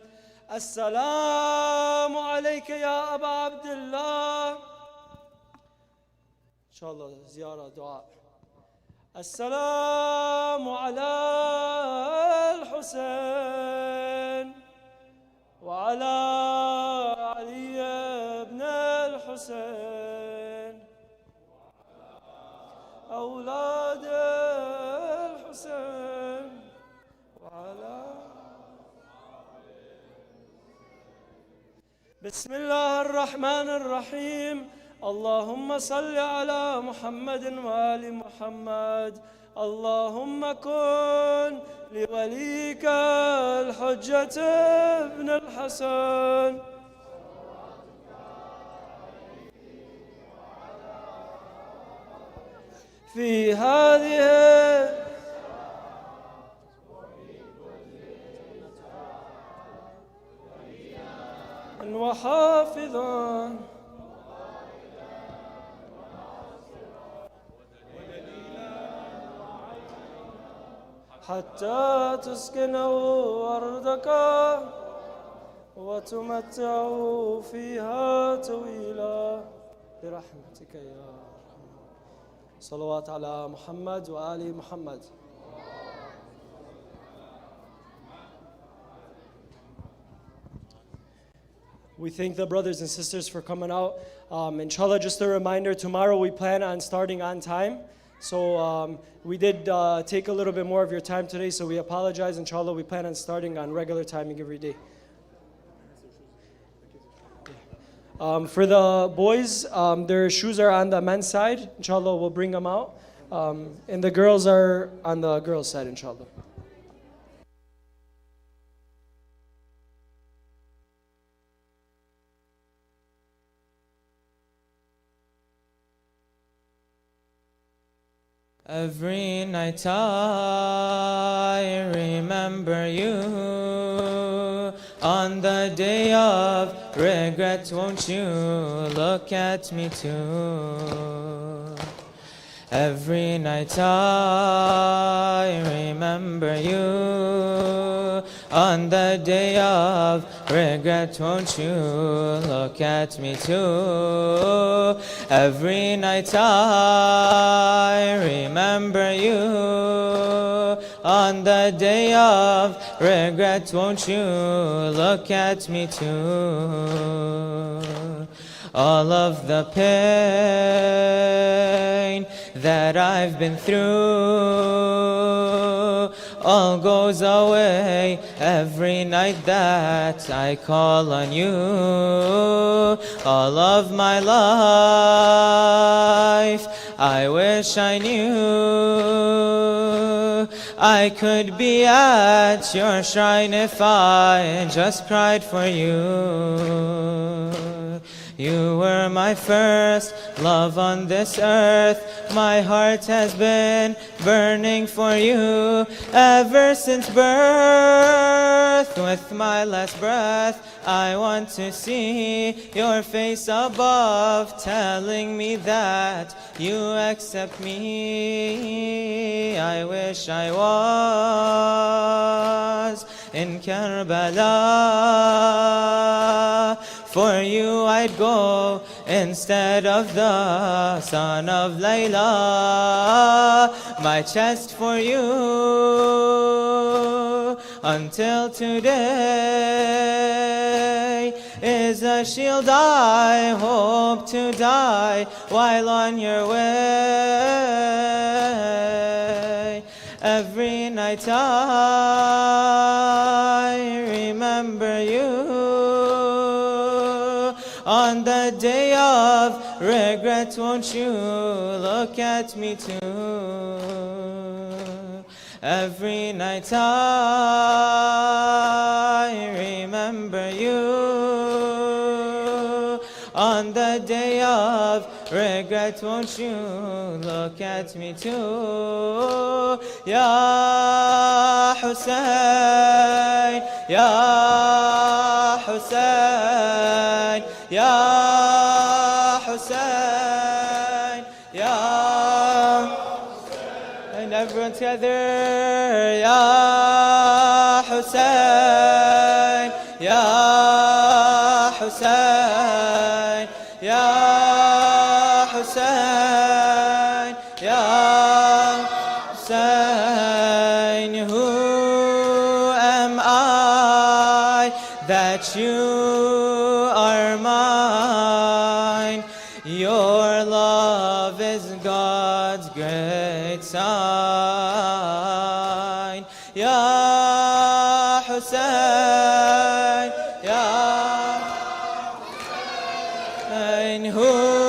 Assalamu alayka ya Aba Abdullah. Inshallah, ziyara dua. Assalamu ala al-Husayn wa ala Ali ibn al-Husayn أولاد الحسين وعلى بسم الله الرحمن الرحيم اللهم صل على محمد وآل محمد اللهم كن لوليك الحجة ابن الحسن في هذه وحافظا حتى تسكنوا أرضك وتمتعوا فيها طويلا برحمتك يا أرحم. صلوات على محمد وآل محمد. We thank the brothers and sisters for coming out. Inshallah, just a reminder, tomorrow we plan on starting on time. So we did take a little bit more of your time today, so we apologize. Inshallah, we plan on starting on regular timing every day. For the boys, their shoes are on the men's side. Inshallah, we'll bring them out. And the girls are on the girls' side, inshallah. Every night I remember you. On the day of regret, won't you look at me too? Every night I remember you. On the day of regret, won't you look at me too? Every night I remember you. On the day of regret, won't you look at me too? All of the pain that I've been through all goes away every night that I call on you. All of my life I wish I knew I could be at your shrine if I just cried for you. You were my first love on this earth. My heart has been burning for you ever since birth. With my last breath, I want to see your face above, telling me that you accept me. I wish I was in Karbala. For you I'd go instead of the son of Layla. My chest for you until today is a shield. I hope to die while on your way. Every night I remember you. On the day of regret, won't you look at me too? Every night I remember you. On the day of regret, won't you look at me too? Ya Hussein, Ya Hussein, Ya Hussein, Ya Hussein. And everyone together, Ya Hussein, Ya Hussein, Ya Hussein, Ya Hussein. Who am I that you are mine? Your love is God's great sign. Ya Hussein, Ya Hussein. Who